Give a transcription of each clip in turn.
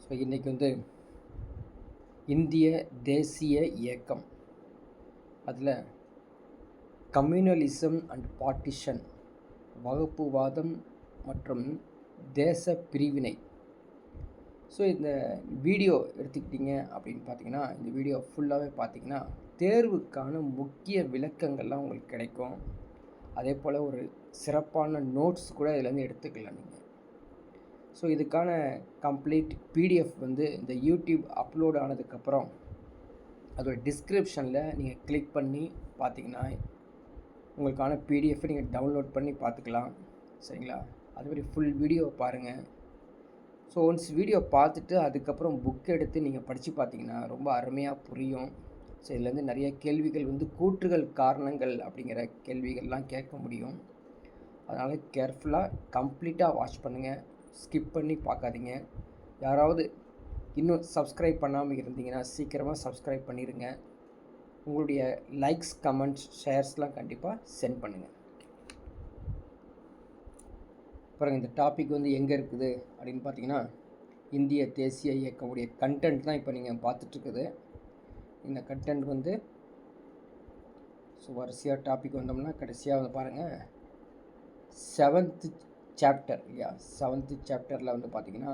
So இன்றைக்கி வந்து இந்திய தேசிய இயக்கம், அதில் கம்யூனலிசம் அண்ட் பார்ட்டிஷன், வகுப்புவாதம் மற்றும் தேச பிரிவினை. ஸோ இந்த வீடியோ எடுத்துக்கிட்டிங்க அப்படின்னு பார்த்தீங்கன்னா, இந்த வீடியோ ஃபுல்லாகவே பார்த்தீங்கன்னா தேர்வுக்கான முக்கிய விளக்கங்கள்லாம் உங்களுக்கு கிடைக்கும். அதே போல் ஒரு சிறப்பான நோட்ஸ் கூட இதிலேருந்து எடுத்துக்கலாம் நீங்கள். ஸோ இதுக்கான கம்ப்ளீட் பிடிஎஃப் வந்து இந்த யூடியூப் அப்லோட் ஆனதுக்கப்புறம் அதோட டிஸ்கிரிப்ஷனில் நீங்கள் கிளிக் பண்ணி பார்த்தீங்கன்னா உங்களுக்கான பிடிஎஃப்பை நீங்கள் டவுன்லோட் பண்ணி பார்த்துக்கலாம். சரிங்களா? அதுமாதிரி ஃபுல் வீடியோ பாருங்கள். ஸோ ஒன்ஸ் வீடியோ பார்த்துட்டு அதுக்கப்புறம் புக் எடுத்து நீங்கள் படித்து பார்த்தீங்கன்னா ரொம்ப அருமையாக புரியும். ஸோ இதுலேருந்து நிறைய கேள்விகள் வந்து கூற்றுகள் காரணங்கள் அப்படிங்கிற கேள்விகள்லாம் கேட்க முடியும். அதனால் கேர்ஃபுல்லாக கம்ப்ளீட்டாக வாட்ச் பண்ணுங்கள், ஸ்கிப் பண்ணி பார்க்காதீங்க. யாராவது இன்னும் சப்ஸ்கிரைப் பண்ணாமல் இருந்தீங்கன்னா சீக்கிரமாக சப்ஸ்கிரைப் பண்ணிடுங்க. உங்களுடைய லைக்ஸ், கமெண்ட்ஸ், ஷேர்ஸ்லாம் கண்டிப்பாக சென்ட் பண்ணுங்கள். அப்புறம் இந்த டாபிக் வந்து எங்கே இருக்குது அப்படின்னு பார்த்தீங்கன்னா, இந்திய தேசிய இயக்கமுடைய கண்டென்ட் தான் இப்போ நீங்கள் பார்த்துட்ருக்குது. இந்த கண்டென்ட் வந்து ஸோ வரிசையாக டாபிக் வந்தோம்னா கடைசியாக வந்து பாருங்கள், 7th சாப்டர் இல்லையா? 7th சாப்டரில் வந்து பார்த்தீங்கன்னா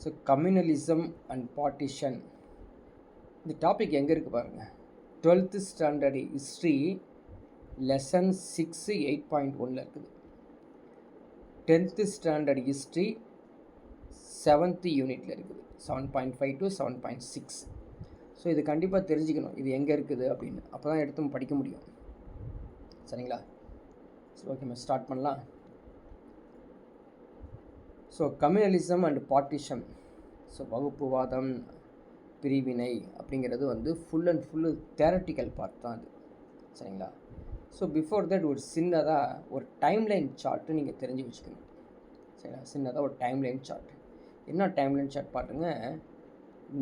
ஸோ கம்யூனலிசம் அண்ட் பார்ட்டிஷன். இந்த டாபிக் எங்கே இருக்குது பாருங்கள், 12th ஸ்டாண்டர்டு ஹிஸ்ட்ரி லெசன் 6 8.1 இருக்குது. 10th ஸ்டாண்டர்ட் ஹிஸ்ட்ரி 7th யூனிட்டில் இருக்குது, 7.5 to 7.6. ஸோ இது கண்டிப்பாக தெரிஞ்சுக்கணும், இது எங்கே இருக்குது அப்படின்னு. அப்போ தான் எடுத்து படிக்க முடியும். சரிங்களா? சரி, ஓகே, நம்ம ஸ்டார்ட் பண்ணலாம். So communalism and partition, so வகுப்புவாதம், பிரிவினை அப்படிங்கிறது வந்து full and full theoretical part தான் அது. சரிங்களா? ஸோ பிஃபோர் தட் ஒரு சின்னதாக ஒரு டைம்லைன் சார்ட்டு நீங்கள் தெரிஞ்சு வச்சுக்கணும். சரிங்களா? சின்னதாக ஒரு டைம்லைன் சார்ட். என்ன டைம்லைன் சார்ட் பாருங்க,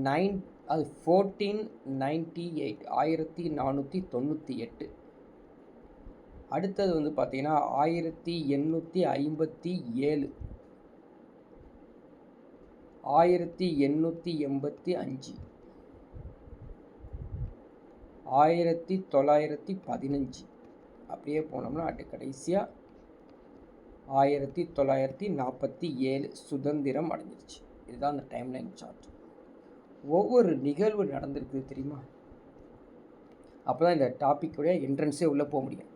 1498 1498. அடுத்தது வந்து பார்த்தீங்கன்னா 1857, 1885, 1915. அப்படியே போனோம்னா கடைசியாக 1947 சுதந்திரம் அடைஞ்சிருச்சு. இதுதான் அந்த டைம்லைன் சார்ட். ஒவ்வொரு நிகழ்வு நடந்திருக்குது தெரியுமா? அப்போ தான் இந்த டாப்பிக்குடைய என்ட்ரன்ஸே உள்ளே போக முடியும்.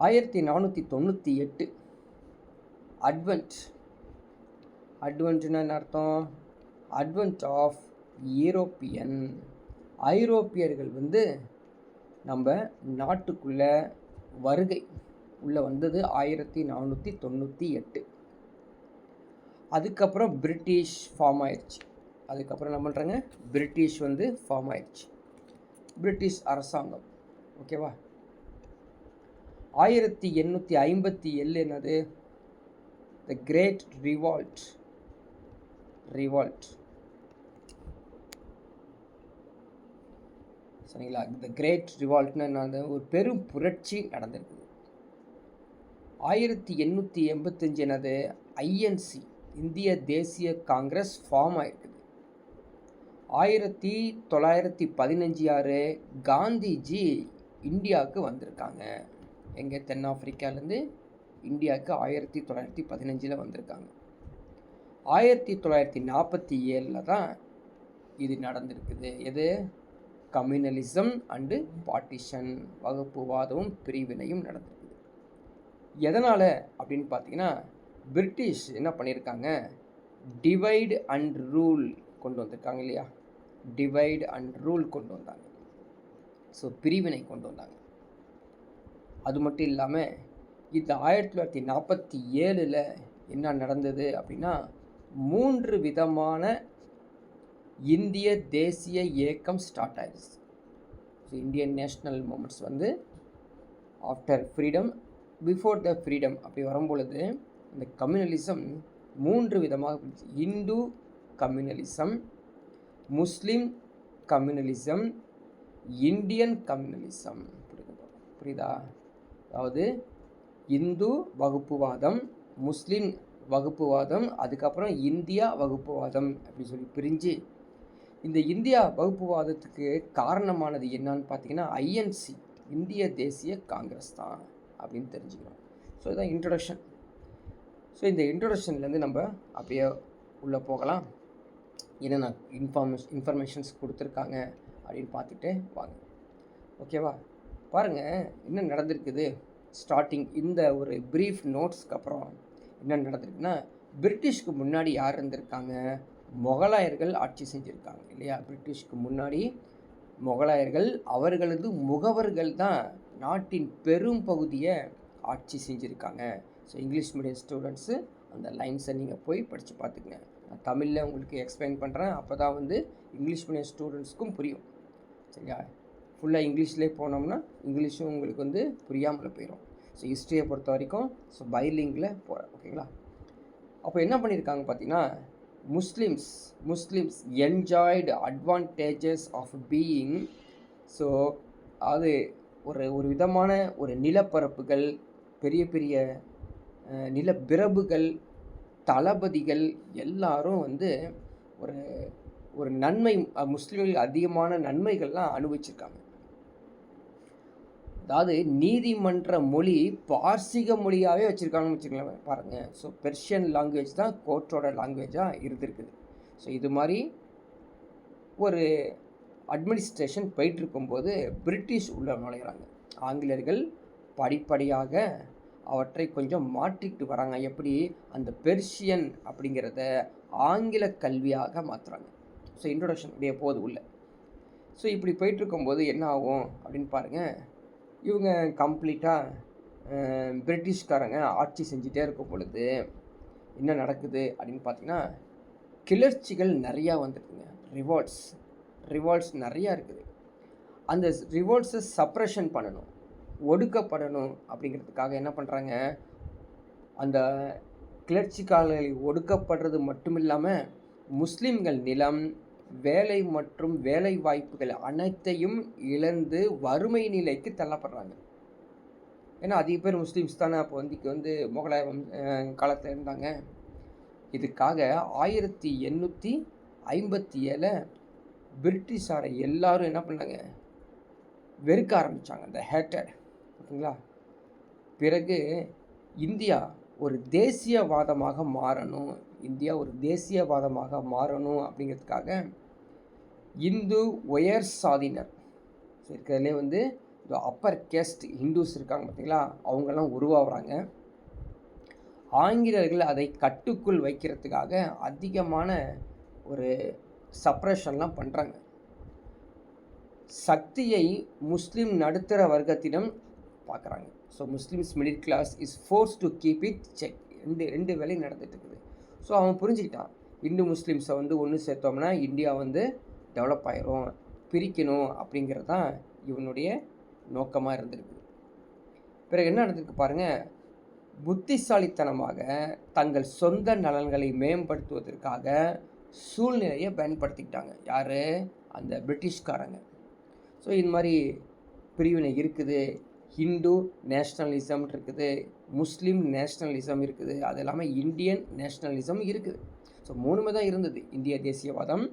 1498 அட்வென்ட்னா என்ன அர்த்தம்? அட்வென்ட் ஆஃப் ஐரோப்பியர்கள் வந்து நம்ம நாட்டுக்குள்ளே வருகை உள்ளே வந்தது 1498. அதுக்கப்புறம் பிரிட்டிஷ் ஃபார்ம் ஆயிடுச்சு. அதுக்கப்புறம் என்ன பண்ணுறாங்க, பிரிட்டிஷ் வந்து ஃபார்ம் ஆயிடுச்சு, பிரிட்டிஷ் அரசாங்கம். ஓகேவா? 1857 என்னது? The great revolt. சரிங்களா? த கிரேட் ரிவால்ட்னா என்னது? ஒரு பெரும் புரட்சி நடந்திருக்குது. 1885 என்னது? ஐஎன்சி, இந்திய தேசிய காங்கிரஸ் ஃபார்ம் ஆயிருக்குது. 1915 யாரு? காந்திஜி இந்தியாவுக்கு வந்திருக்காங்க. எங்கே? தென்னாப்பிரிக்காலேருந்து இந்தியாவுக்கு 1915 வந்திருக்காங்க. 1947 தான் இது நடந்திருக்குது. எது? கம்யூனலிசம் அண்டு பார்ட்டிஷன், வகுப்புவாதமும் பிரிவினையும் நடந்திருக்குது. எதனால் அப்படின்னு பார்த்தீங்கன்னா, பிரிட்டிஷ் என்ன பண்ணியிருக்காங்க, டிவைடு அண்ட் ரூல் கொண்டு வந்திருக்காங்க இல்லையா? டிவைடு அண்ட் ரூல் கொண்டு வந்தாங்க. ஸோ பிரிவினை கொண்டு வந்தாங்க. அது மட்டும் இல்லாமல் இது 1947 என்ன நடந்தது அப்படின்னா, 3 விதமான இந்திய தேசிய இயக்கம் ஸ்டார்ட் ஆயிடுச்சு. ஸோ இந்தியன் நேஷ்னல் மூமெண்ட்ஸ் வந்து after freedom, before the freedom அப்படி வரும்பொழுது இந்த கம்யூனலிசம் 3 விதமாக பிரிச்சு. இந்து கம்யூனலிசம், முஸ்லீம் கம்யூனலிசம், இந்தியன் கம்யூனலிசம். புரியுதா? அதாவது இந்து வகுப்புவாதம், முஸ்லீம் வகுப்புவாதம், அதுக்கப்புறம் இந்தியா வகுப்புவாதம் அப்படி சொல்லி பிரிஞ்சு, இந்த இந்தியா வகுப்புவாதத்துக்கு காரணமானது என்னன்னு பார்த்தீங்கன்னா ஐஎன்சி, இந்திய தேசிய காங்கிரஸ் தான் அப்படின்னு தெரிஞ்சுக்கிறோம். ஸோ இதான் இன்ட்ரொடக்ஷன். ஸோ இந்த இன்ட்ரொடக்ஷன்லேருந்து நம்ம அப்படியே உள்ளே போகலாம். என்னென்ன இன்ஃபர்மேஷன்ஸ் கொடுத்துருக்காங்க அப்படின்னு பார்த்துட்டு வாங்க. ஓகேவா? பாருங்கள் என்ன நடந்திருக்குது. ஸ்டார்டிங் இந்த ஒரு ப்ரீஃப் நோட்ஸ்க்கு அப்புறம் என்ன நடந்திருக்குன்னா, பிரிட்டிஷ்க்கு முன்னாடி யார் இருந்திருக்காங்க? முகலாயர்கள் ஆட்சி செஞ்சுருக்காங்க இல்லையா? பிரிட்டிஷ்க்கு முன்னாடி முகலாயர்கள், அவர்களது முகவர்கள் தான் நாட்டின் பெரும் பகுதியை ஆட்சி செஞ்சுருக்காங்க. ஸோ இங்கிலீஷ் மீடியம் ஸ்டூடெண்ட்ஸு அந்த லைன்ஸை நீங்கள் போய் படித்து பார்த்துக்குங்க. நான் தமிழில் உங்களுக்கு எக்ஸ்பிளைன் பண்ணுறேன், அப்போ தான் வந்து இங்கிலீஷ் மீடியம் ஸ்டூடெண்ட்ஸ்க்கும் புரியும். சரியா? ஃபுல்லாக இங்கிலீஷ்லேயே போனோம்னா இங்கிலீஷும் உங்களுக்கு வந்து புரியாமல் போயிடும். ஸோ ஹிஸ்ட்ரியை பொறுத்த வரைக்கும் ஸோ பைலிங்கில் போகிறேன். ஓகேங்களா? அப்போ என்ன பண்ணியிருக்காங்க பார்த்தீங்கன்னா, Muslims enjoyed advantages of being. So அது ஒரு விதமான ஒரு நிலப்பரப்புகள், பெரிய பெரிய நிலப்பிரபுகள், தளபதிகள் எல்லாரும் வந்து ஒரு நன்மை, முஸ்லீம்களுக்கு அதிகமான நன்மைகள்லாம் அனுபவிச்சிருக்காங்க. அதாவது நீதிமன்ற மொழி பார்சிக மொழியாகவே வச்சுருக்காங்கன்னு வச்சுக்கலாம் பாருங்கள். ஸோ பெர்ஷியன் லாங்குவேஜ் தான் கோர்ட்டோட லாங்குவேஜாக இருந்திருக்குது. ஸோ இது மாதிரி ஒரு அட்மினிஸ்ட்ரேஷன் போயிட்டுருக்கும்போது பிரிட்டிஷ் உள்ள நுழைகிறாங்க. ஆங்கிலேயர்கள் படிப்படியாக அவற்றை கொஞ்சம் மாற்றிட்டு வராங்க. எப்படி? அந்த பெர்ஷியன் அப்படிங்கிறத ஆங்கில கல்வியாக மாற்றுறாங்க. ஸோ இன்ட்ரொடக்ஷன் அப்படியே போகுது உள்ள. ஸோ இப்படி போயிட்டுருக்கும்போது என்ன ஆகும் அப்படின்னு பாருங்கள். இவங்க கம்ப்ளீட்டாக பிரிட்டிஷ்காரங்க ஆட்சி செஞ்சுட்டே இருக்கும் பொழுது என்ன நடக்குது அப்படின்னு பார்த்தீங்கன்னா, கிளர்ச்சிகள் நிறையா வந்துருக்குங்க. ரிவால்ட்ஸ் நிறையா இருக்குது. அந்த ரிவால்ட்ஸை சப்ரஷன் பண்ணணும், ஒடுக்கப்படணும் அப்படிங்கிறதுக்காக என்ன பண்ணுறாங்க, அந்த கிளர்ச்சிக்காரர்களை ஒடுக்கப்படுறது மட்டும் இல்லாமல் முஸ்லீம்கள் நிலம், வேலை மற்றும் வேலை வாய்ப்புகள் அனைத்தையும் இழந்து வறுமை நிலைக்கு தள்ளப்படுறாங்க. ஏன்னா அதிக பேர் முஸ்லீம்ஸ் தானே அப்போ வந்து முகலாய காலத்தில் இருந்தாங்க. இதுக்காக 1857 பிரிட்டிஷாரை எல்லாரும் என்ன பண்ணாங்க, வெறுக்க ஆரம்பித்தாங்க, அந்த ஹேட்டட். ஓகேங்களா? பிறகு இந்தியா ஒரு தேசியவாதமாக மாறணும், அப்படிங்கிறதுக்காக இந்து உயர் சாதியினர் இருக்கிறதுலே வந்து இந்த அப்பர் கேஸ்ட் ஹிந்துஸ் இருக்காங்க பார்த்தீங்களா, அவங்கெல்லாம் உருவாகிறாங்க. ஆங்கிலேயர்கள் அதை கட்டுக்குள் வைக்கிறதுக்காக அதிகமான ஒரு சப்ரேஷன்லாம் பண்ணுறாங்க. சக்தியை முஸ்லீம் நடுத்தர வர்க்கத்திடம் பார்க்குறாங்க. So Muslims middle class is force to keep it check. ரெண்டு வேலையும் நடந்துட்டு இருக்குது. ஸோ அவன் புரிஞ்சுக்கிட்டான், இந்து முஸ்லீம்ஸை வந்து ஒன்று சேர்த்தோம்னா இந்தியா வந்து டெவலப் ஆயிரும், பிரிக்கணும் அப்படிங்கிறது தான் இவனுடைய நோக்கமாக இருந்திருக்கு. பிறகு என்ன நடந்திருக்கு பாருங்கள். புத்திசாலித்தனமாக தங்கள் சொந்த நலன்களை மேம்படுத்துவதற்காக சூழ்நிலையை பயன்படுத்திக்கிட்டாங்க. யார்? அந்த பிரிட்டிஷ்காரங்க. ஸோ இந்த மாதிரி பிரிவினை இருக்குது. ஹிந்து நேஷ்னலிசம் இருக்குது, முஸ்லீம் நேஷ்னலிசம் இருக்குது, அது இல்லாமல் இந்தியன் நேஷ்னலிசம் இருக்குது. ஸோ மூணுமே தான் இருந்தது. இந்திய தேசியவாதம்,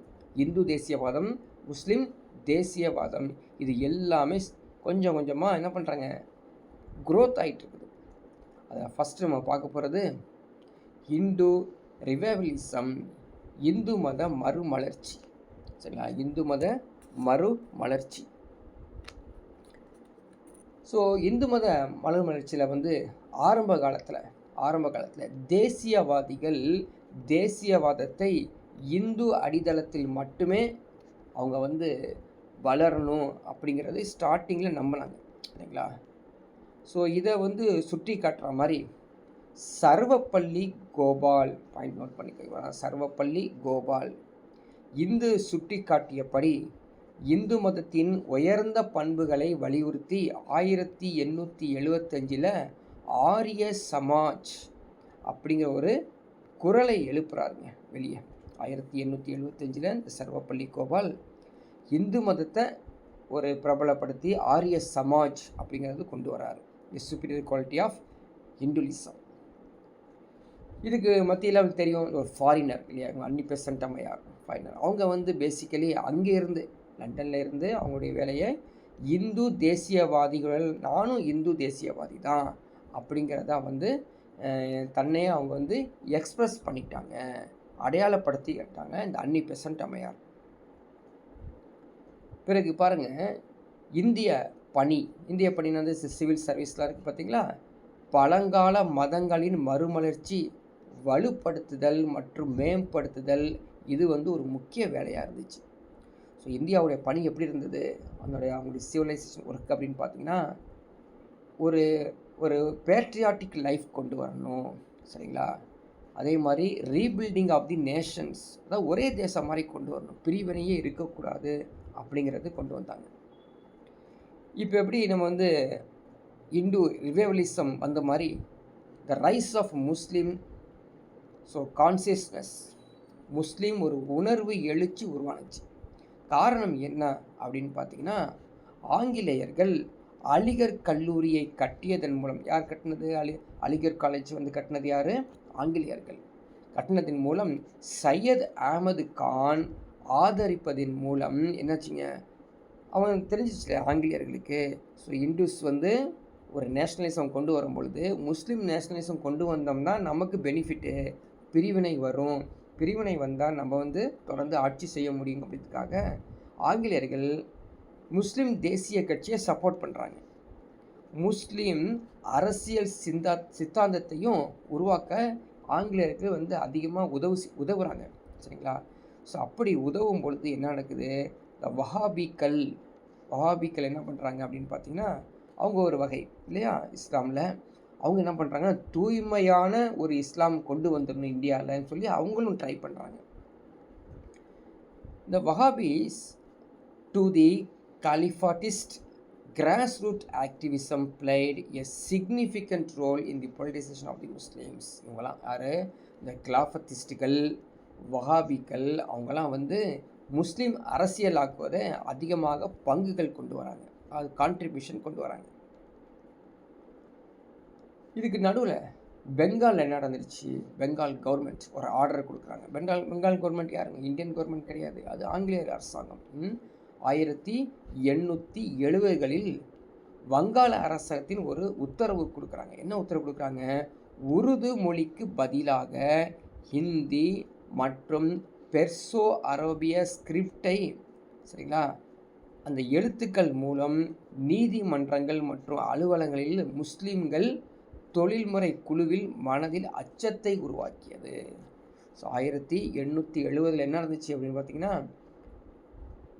இந்து தேசியவாதம், முஸ்லீம் தேசியவாதம். இது எல்லாமே கொஞ்சம் கொஞ்சமாக என்ன பண்ணுறாங்க, க்ரோத் ஆகிட்டு இருக்குது. அதை ஃபஸ்ட்டு நம்ம பார்க்க போகிறது இந்து ரிவைவலிசம், இந்து மத மறுமலர்ச்சி. சரிங்களா? இந்து மத மறுமலர்ச்சி. ஸோ இந்து மத மறுமலர்ச்சியில் வந்து ஆரம்ப காலத்தில் தேசியவாதிகள் தேசியவாதத்தை இந்து அடித்தளத்தில் மட்டுமே அவங்க வந்து வளரணும் அப்படிங்கிறது ஸ்டார்டிங்கில் நம்பினாங்க. சரிங்களா? ஸோ இதை வந்து சுட்டி காட்டுற மாதிரி சர்வப்பள்ளி கோபால், பாயிண்ட் நோட் பண்ணிக்க, சர்வப்பள்ளி கோபால் இந்து சுட்டி காட்டியபடி இந்து மதத்தின் உயர்ந்த பண்புகளை வலியுறுத்தி 1875 ஆரிய சமாஜ் அப்படிங்கிற ஒரு குரலை எழுப்புறாருங்க வெளியே. 1875 இந்த சர்வப்பள்ளி கோபால் இந்து மதத்தை ஒரு பிரபலப்படுத்தி ஆரிய சமாஜ் அப்படிங்கிறது கொண்டு வராரு, தி சுப்பீரியர் குவாலிட்டி ஆஃப் இந்துலிசம். இதுக்கு மத்தியில் அவங்களுக்கு தெரியும் ஒரு ஃபாரினர் இல்லையா, அன்னி பெசன்ட் அம்மையார் ஃபாரினர். அவங்க வந்து பேசிக்கலி அங்கேருந்து லண்டனில் இருந்து அவங்களுடைய வேலையை இந்து தேசியவாதிகள், நானும் இந்து தேசியவாதி தான் அப்படிங்கிறத வந்து தன்னையே அவங்க வந்து எக்ஸ்ப்ரெஸ் பண்ணிட்டாங்க, அடையாளப்படுத்திக்கிட்டாங்க இந்த அன்னி பெசன்ட் அம்மையார். பிறகு பாருங்கள், இந்திய பணின்னு வந்து சிவில் சர்வீஸ்லாம் இருக்குது பார்த்தீங்களா. பழங்கால மதங்களின் மறுமலர்ச்சி, வலுப்படுத்துதல் மற்றும் மேம்படுத்துதல், இது வந்து ஒரு முக்கிய வேலையாக இருந்துச்சு. ஸோ இந்தியாவுடைய பணி எப்படி இருந்தது, அவங்களுடைய சிவிலைசேஷன் ஒர்க் அப்படின்னு பார்த்தீங்கன்னா, ஒரு ஒரு பேட்ரியாட்டிக் லைஃப் கொண்டு வரணும், சரிங்களா. அதே மாதிரி ரீபில்டிங் ஆஃப் தி நேஷன்ஸ், அதாவது ஒரே தேசம் மாதிரி கொண்டு வரணும், பிரிவினையே இருக்கக்கூடாது அப்படிங்கிறது கொண்டு வந்தாங்க. இப்போ எப்படி நம்ம வந்து இந்து ரிவைவலிசம் வந்த மாதிரி the rise of Muslim, so consciousness, Muslim ஒரு உணர்வு எழுச்சி உருவானுச்சு. காரணம் என்ன அப்படின்னு பார்த்தீங்கன்னா, ஆங்கிலேயர்கள் அலிகர் கல்லூரியை கட்டியதன் மூலம், யார் கட்டினது, அலிகர் காலேஜ் வந்து கட்டினது யார், ஆங்கிலேயர்கள் கட்டினத்தின் மூலம் சையத் அகமது கான் ஆதரிப்பதின் மூலம் என்னாச்சுங்க, அவன் தெரிஞ்சிச்சு ஆங்கிலேயர்களுக்கு. ஸோ இந்துஸ் வந்து ஒரு நேஷ்னலிசம் கொண்டு வரும் பொழுது முஸ்லீம் நேஷ்னலிசம் கொண்டு வந்தோம்னா நமக்கு பெனிஃபிட்டு, பிரிவினை வரும், பிரிவினை வந்தால் நம்ம வந்து தொடர்ந்து ஆட்சி செய்ய முடியும் அப்படின்றதுக்காக ஆங்கிலேயர்கள் முஸ்லீம் தேசிய கட்சியை சப்போர்ட் பண்ணுறாங்க. முஸ்லீம் அரசியல் சித்தாந்தத்தையும் உருவாக்க ஆங்கிலேயர்கள் வந்து அதிகமாக உதவுறாங்க, சரிங்களா. ஸோ அப்படி உதவும் பொழுது என்ன நடக்குது, இந்த வஹாபிக்கள் என்ன பண்ணுறாங்க அப்படின்னு பார்த்தீங்கன்னா, அவங்க ஒரு வகை இல்லையா இஸ்லாமில், அவங்க என்ன பண்ணுறாங்க, தூய்மையான ஒரு இஸ்லாம் கொண்டு வந்துடணும் இந்தியாவில்னு சொல்லி அவங்களும் ட்ரை பண்ணுறாங்க. The Wahhabis to the Califatist grassroots activism played a significant role in the politicization of the Muslims. இவங்களாம் யார், இந்த கிலாஃபத்திஸ்டுகள், வஹாபிக்கள், அவங்களாம் வந்து முஸ்லீம் அரசியலாக்குவதை அதிகமாக பங்குகள் கொண்டு வராங்க, அது கான்ட்ரிபியூஷன் கொண்டு வராங்க. இதுக்கு நடுவில் பெங்காலில் என்ன நடந்துருச்சு, பெங்கால் கவர்மெண்ட் ஒரு ஆர்டர் கொடுக்குறாங்க. பெங்கால் கவர்மெண்ட் யாருங்க, இந்தியன் கவர்மெண்ட் கிடையாது, அது ஆங்கிலேயர் அரசாங்கம். 1870களில் வங்காள அரசாங்கத்தின் ஒரு உத்தரவு கொடுக்குறாங்க. என்ன உத்தரவு கொடுக்குறாங்க, உருது மொழிக்கு பதிலாக ஹிந்தி மற்றும் பெர்சோ அரேபிய ஸ்கிரிப்டை, சரிங்களா, அந்த எழுத்துக்கள் மூலம் நீதிமன்றங்கள் மற்றும் அலுவலகங்களில் முஸ்லீம்கள் தொழில்முறை குழுவில் மனதில் அச்சத்தை உருவாக்கியது. ஸோ 1870 என்ன நடந்துச்சு அப்படின்னு பார்த்தீங்கன்னா,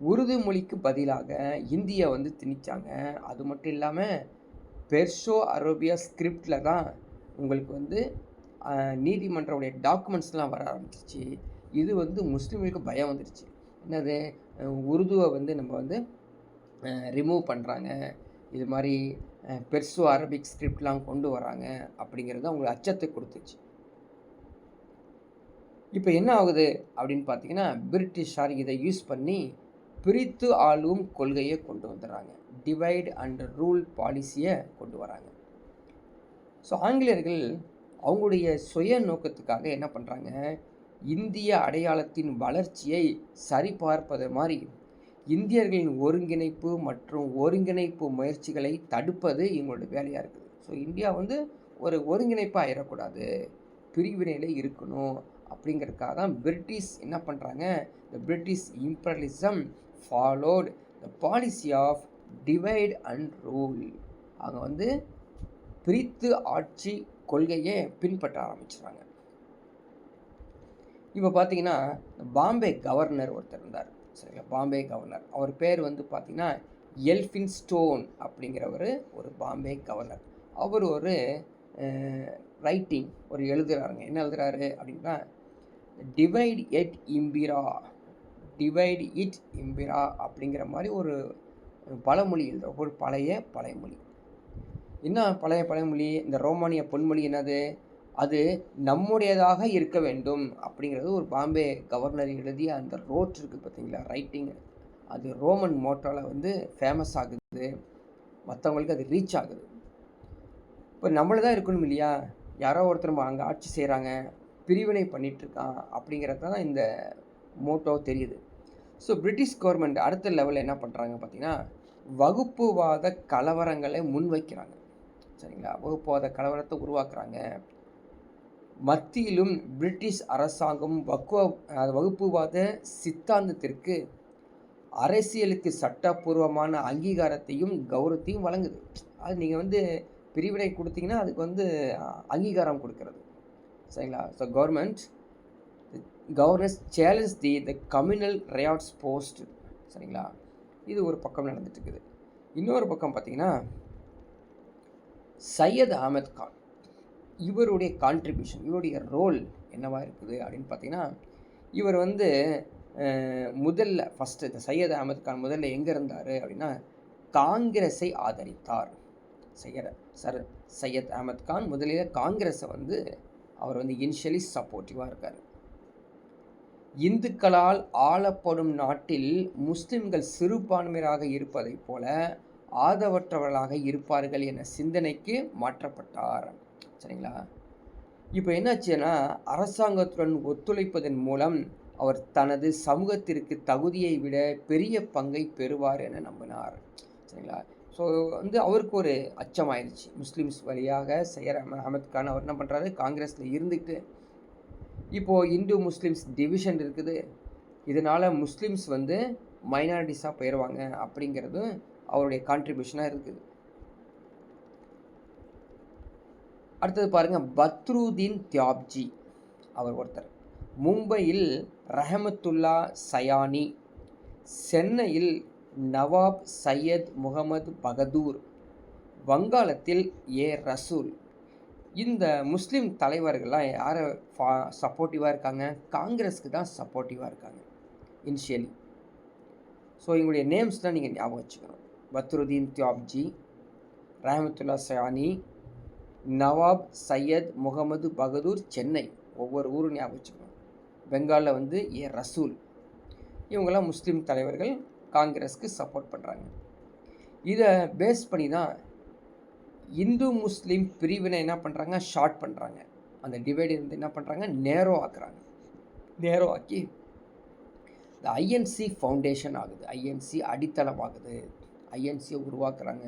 உருது மொழிக்கு பதிலாக இந்தியை வந்து திணிச்சாங்க. அது மட்டும் இல்லாமல் பெர்சோ அரேபியா ஸ்கிரிப்டில் தான் உங்களுக்கு வந்து நீதிமன்றவுடைய டாக்குமெண்ட்ஸ்லாம் வர ஆரம்பிச்சிச்சு. இது வந்து முஸ்லீம்களுக்கு பயம் வந்துடுச்சு, என்னது உருதுவை வந்து நம்ம வந்து ரிமூவ் பண்ணுறாங்க, இது மாதிரி பெர்சோ அரபிக் ஸ்கிரிப்ட்லாம் கொண்டு வராங்க அப்படிங்கிறது அவங்களுக்கு அச்சத்தை கொடுத்துச்சு. இப்போ என்ன ஆகுது அப்படின்னு பார்த்தீங்கன்னா, பிரிட்டிஷார் இதை யூஸ் பண்ணி பிரித்து ஆளும் கொள்கையை கொண்டு வந்துடுறாங்க, டிவைட் அண்ட் ரூல் பாலிசியை கொண்டு வராங்க. ஸோ ஆங்கிலேயர்கள் அவங்களுடைய சுய நோக்கத்துக்காக என்ன பண்ணுறாங்க, இந்திய அடையாளத்தின் வளர்ச்சியை சரிபார்ப்பது மாதிரி இந்தியர்களின் ஒருங்கிணைப்பு மற்றும் ஒருங்கிணைப்பு முயற்சிகளை தடுப்பது இவங்களோட வேலையாக இருக்குது. ஸோ இந்தியா வந்து ஒரு ஒருங்கிணைப்பாக ஆயிடக்கூடாது, பிரிவினையில் இருக்கணும் அப்படிங்கிறதுக்காக தான் பிரிட்டிஷ் என்ன பண்ணுறாங்க, the British imperialism followed the policy of divide and rule. அவங்க வந்து பிரித்து ஆட்சி கொள்கையை பின்பற்ற ஆரம்பிச்சுறாங்க. இப்போ பார்த்தீங்கன்னா பாம்பே கவர்னர் ஒருத்தர் இருந்தார், சரிங்களா, பாம்பே கவர்னர். அவர் பேர் வந்து பார்த்திங்கன்னா எல்ஃபின்ஸ்டோன் அப்படிங்கிறவர் ஒரு பாம்பே கவர்னர். அவர் ஒரு ரைட்டிங் ஒரு எழுதுகிறாருங்க. என்ன எழுதுகிறாரு அப்படின்னா, டிவைட் இட் இம்பிரா அப்படிங்கிற மாதிரி ஒரு பழமொழி எழுதுற, ஒரு பழையமொழி. என்ன பழமொழி, இந்த ரோமானிய பொன்மொழி என்னது, அது நம்முடையதாக இருக்க வேண்டும் அப்படிங்கிறது ஒரு பாம்பே கவர்னர் எழுதிய அந்த ரோட் இருக்குது பார்த்தீங்களா, ரைட்டிங், அது ரோமன் மோட்டாவில் வந்து ஃபேமஸ் ஆகுது, மற்றவங்களுக்கு அது ரீச் ஆகுது. இப்போ நம்மள தான் இருக்கணும் இல்லையா, யாரோ ஒருத்தர் அங்கே ஆட்சி செய்கிறாங்க, பிரிவினை பண்ணிகிட்ருக்கான் அப்படிங்கிறது தான் இந்த மோட்டோ தெரியுது. ஸோ பிரிட்டிஷ் கவர்மெண்ட் அடுத்த லெவலில் என்ன பண்ணுறாங்க பார்த்தீங்கன்னா, வகுப்புவாத கலவரங்களை முன்வைக்கிறாங்க. சரிங்களா? வகுப்புவாத கலவரத்தை உருவாக்குறாங்க. மத்தியிலும் பிரிட்டிஷ் அரசாங்கம் வகுப்புவாத சித்தாந்தத்திற்கு அரசியலுக்கு சட்டப்பூர்வமான அங்கீகாரத்தையும் கௌரவத்தையும் வழங்குது. அது நீங்கள் வந்து பிரிவினை கொடுத்தீங்கன்னா அதுக்கு வந்து அங்கீகாரம் கொடுக்கறது. சரிங்களா? So governors challenge the communal rights post. சரிங்களா? இது ஒரு பக்கம் நடந்துட்டு இருக்குது. இன்னொரு பக்கம் பார்த்தீங்கன்னா, சையத் அகமது கான் இவருடைய கான்ட்ரிபியூஷன், இவருடைய ரோல் என்னவா இருக்குது அப்படின்னு பார்த்தீங்கன்னா, இவர் வந்து முதல்ல ஃபஸ்ட்டு இந்த சையத் அகமது கான் முதல்ல எங்கே இருந்தார் அப்படின்னா, காங்கிரஸை ஆதரித்தார். சையத் அகமது கான் முதலில் காங்கிரஸை வந்து அவர் வந்து இனிஷியலி சப்போர்ட்டிவாக இருக்கார். இந்துக்களால் ஆளப்படும் நாட்டில் முஸ்லிம்கள் சிறுபான்மையராக இருப்பதைப் போல ஆதரவற்றவர்களாக இருப்பார்கள் என சிந்தனைக்கு மாற்றப்பட்டார். சரிங்களா? இப்போ என்னாச்சுன்னா, அரசாங்கத்துடன் ஒத்துழைப்பதன் மூலம் அவர் தனது சமூகத்திற்கு தகுதியை விட பெரிய பங்கை பெறுவார் என நம்பினார். சரிங்களா? ஸோ வந்து அவருக்கு ஒரு அச்சமாயிருச்சு. முஸ்லீம்ஸ் வழியாக சையத் அகமது கான் அவர் என்ன பண்ணுறாரு, காங்கிரஸில் இருந்துட்டு இப்போது இந்து முஸ்லீம்ஸ் டிவிஷன் இருக்குது, இதனால் முஸ்லீம்ஸ் வந்து மைனாரிட்டிஸாக போயிடுவாங்க அப்படிங்கிறதும் அவருடைய கான்ட்ரிபியூஷனாக இருக்குது. அடுத்தது பாருங்கள், பத்ருதீன் தியாப்ஜி அவர் ஒருத்தர். மும்பையில் ரஹமத்துல்லா சயானி, சென்னையில் நவாப் சையத் முகமது பகதூர், வங்காளத்தில் ரசூல். இந்த முஸ்லீம் தலைவர்கள்லாம் யாரை சப்போர்ட்டிவாக இருக்காங்க? காங்கிரஸுக்கு தான் சப்போர்ட்டிவாக இருக்காங்க இனிஷியலி. ஸோ இவங்களுடைய நேம்ஸ் தான் நீங்கள் ஞாபகம் வச்சுக்கணும். பத்ருதீன் தியாப்ஜி, ரஹமத்துல்லா சயானி, நவாப் சையத் முகமது பகதூர், சென்னை, ஒவ்வொரு ஊரும் ஞாபகம் வச்சுக்கணும். பெங்காலில் வந்து ரசூல். இவங்கெல்லாம் முஸ்லீம் தலைவர்கள் காங்கிரஸுக்கு சப்போர்ட் பண்ணுறாங்க. இதை பேஸ் பண்ணி தான் இந்து முஸ்லீம் பிரிவினை என்ன பண்ணுறாங்க, ஷார்ட் பண்ணுறாங்க. அந்த டிவைடு வந்து என்ன பண்ணுறாங்க, நேரோ ஆக்குறாங்க. நேரோ ஆக்கி இந்த ஐஎன்சி ஃபவுண்டேஷன் ஆகுது, ஐஎன்சி அடித்தளமாகுது, ஐஎன்சியை உருவாக்குறாங்க.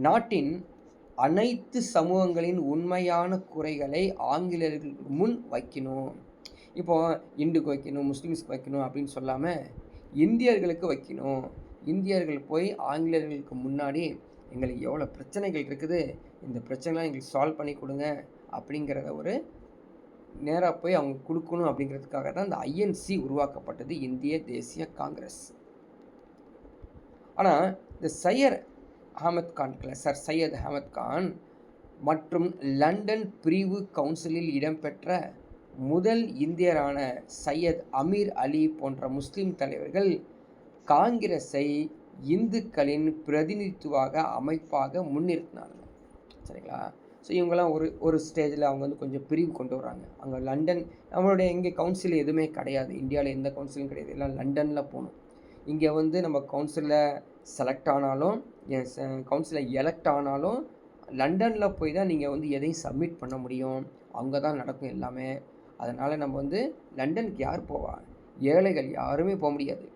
நாட்டின் அனைத்து சமூகங்களின் உண்மையான குறைகளை ஆங்கிலேயர்களுக்கு முன் வைக்கணும். இப்போது இந்துக்கு வைக்கணும், முஸ்லீம்ஸ்க்கு வைக்கணும் அப்படின்னு சொல்லாமல் இந்தியர்களுக்கு வைக்கணும். இந்தியர்கள் போய் ஆங்கிலேயர்களுக்கு முன்னாடி எங்களுக்கு எவ்வளோ பிரச்சனைகள் இருக்குது, இந்த பிரச்சனைலாம் எங்களுக்கு சால்வ் பண்ணி கொடுங்க அப்படிங்கிறத ஒரு நேராக போய் அவங்க கொடுக்கணும். அப்படிங்கிறதுக்காக தான் இந்த ஐஎன்சி உருவாக்கப்பட்டது, இந்திய தேசிய காங்கிரஸ். ஆனால் இந்த சையத் அகமது கான் மற்றும் லண்டன் பிரிவு கவுன்சிலில் இடம்பெற்ற முதல் இந்தியரான சையத் அமீர் அலி போன்ற முஸ்லீம் தலைவர்கள் காங்கிரஸை இந்துக்களின் பிரதிநிதித்துவ அமைப்பாக முன்னிறுத்தினார்கள். சரிங்களா? ஸோ இவங்கெல்லாம் ஒரு ஸ்டேஜில் அவங்க வந்து கொஞ்சம் பிரிவு கொண்டு வராங்க. அங்கே லண்டன், நம்மளுடைய இங்கே கவுன்சில் எதுவுமே கிடையாது, இந்தியாவில் எந்த கவுன்சிலும் கிடையாது, எல்லாம் லண்டனில் போகணும். இங்கே வந்து நம்ம கவுன்சிலில் செலக்ட் ஆனாலும், கவுன்சிலில் எலெக்ட் ஆனாலும் லண்டனில் போய் தான் நீங்கள் வந்து எதையும் சப்மிட் பண்ண முடியும், அங்கே தான் நடக்கும் எல்லாமே. அதனால் நம்ம வந்து லண்டனுக்கு யார் போவா? ஏழைகள் யாருமே போக முடியாது.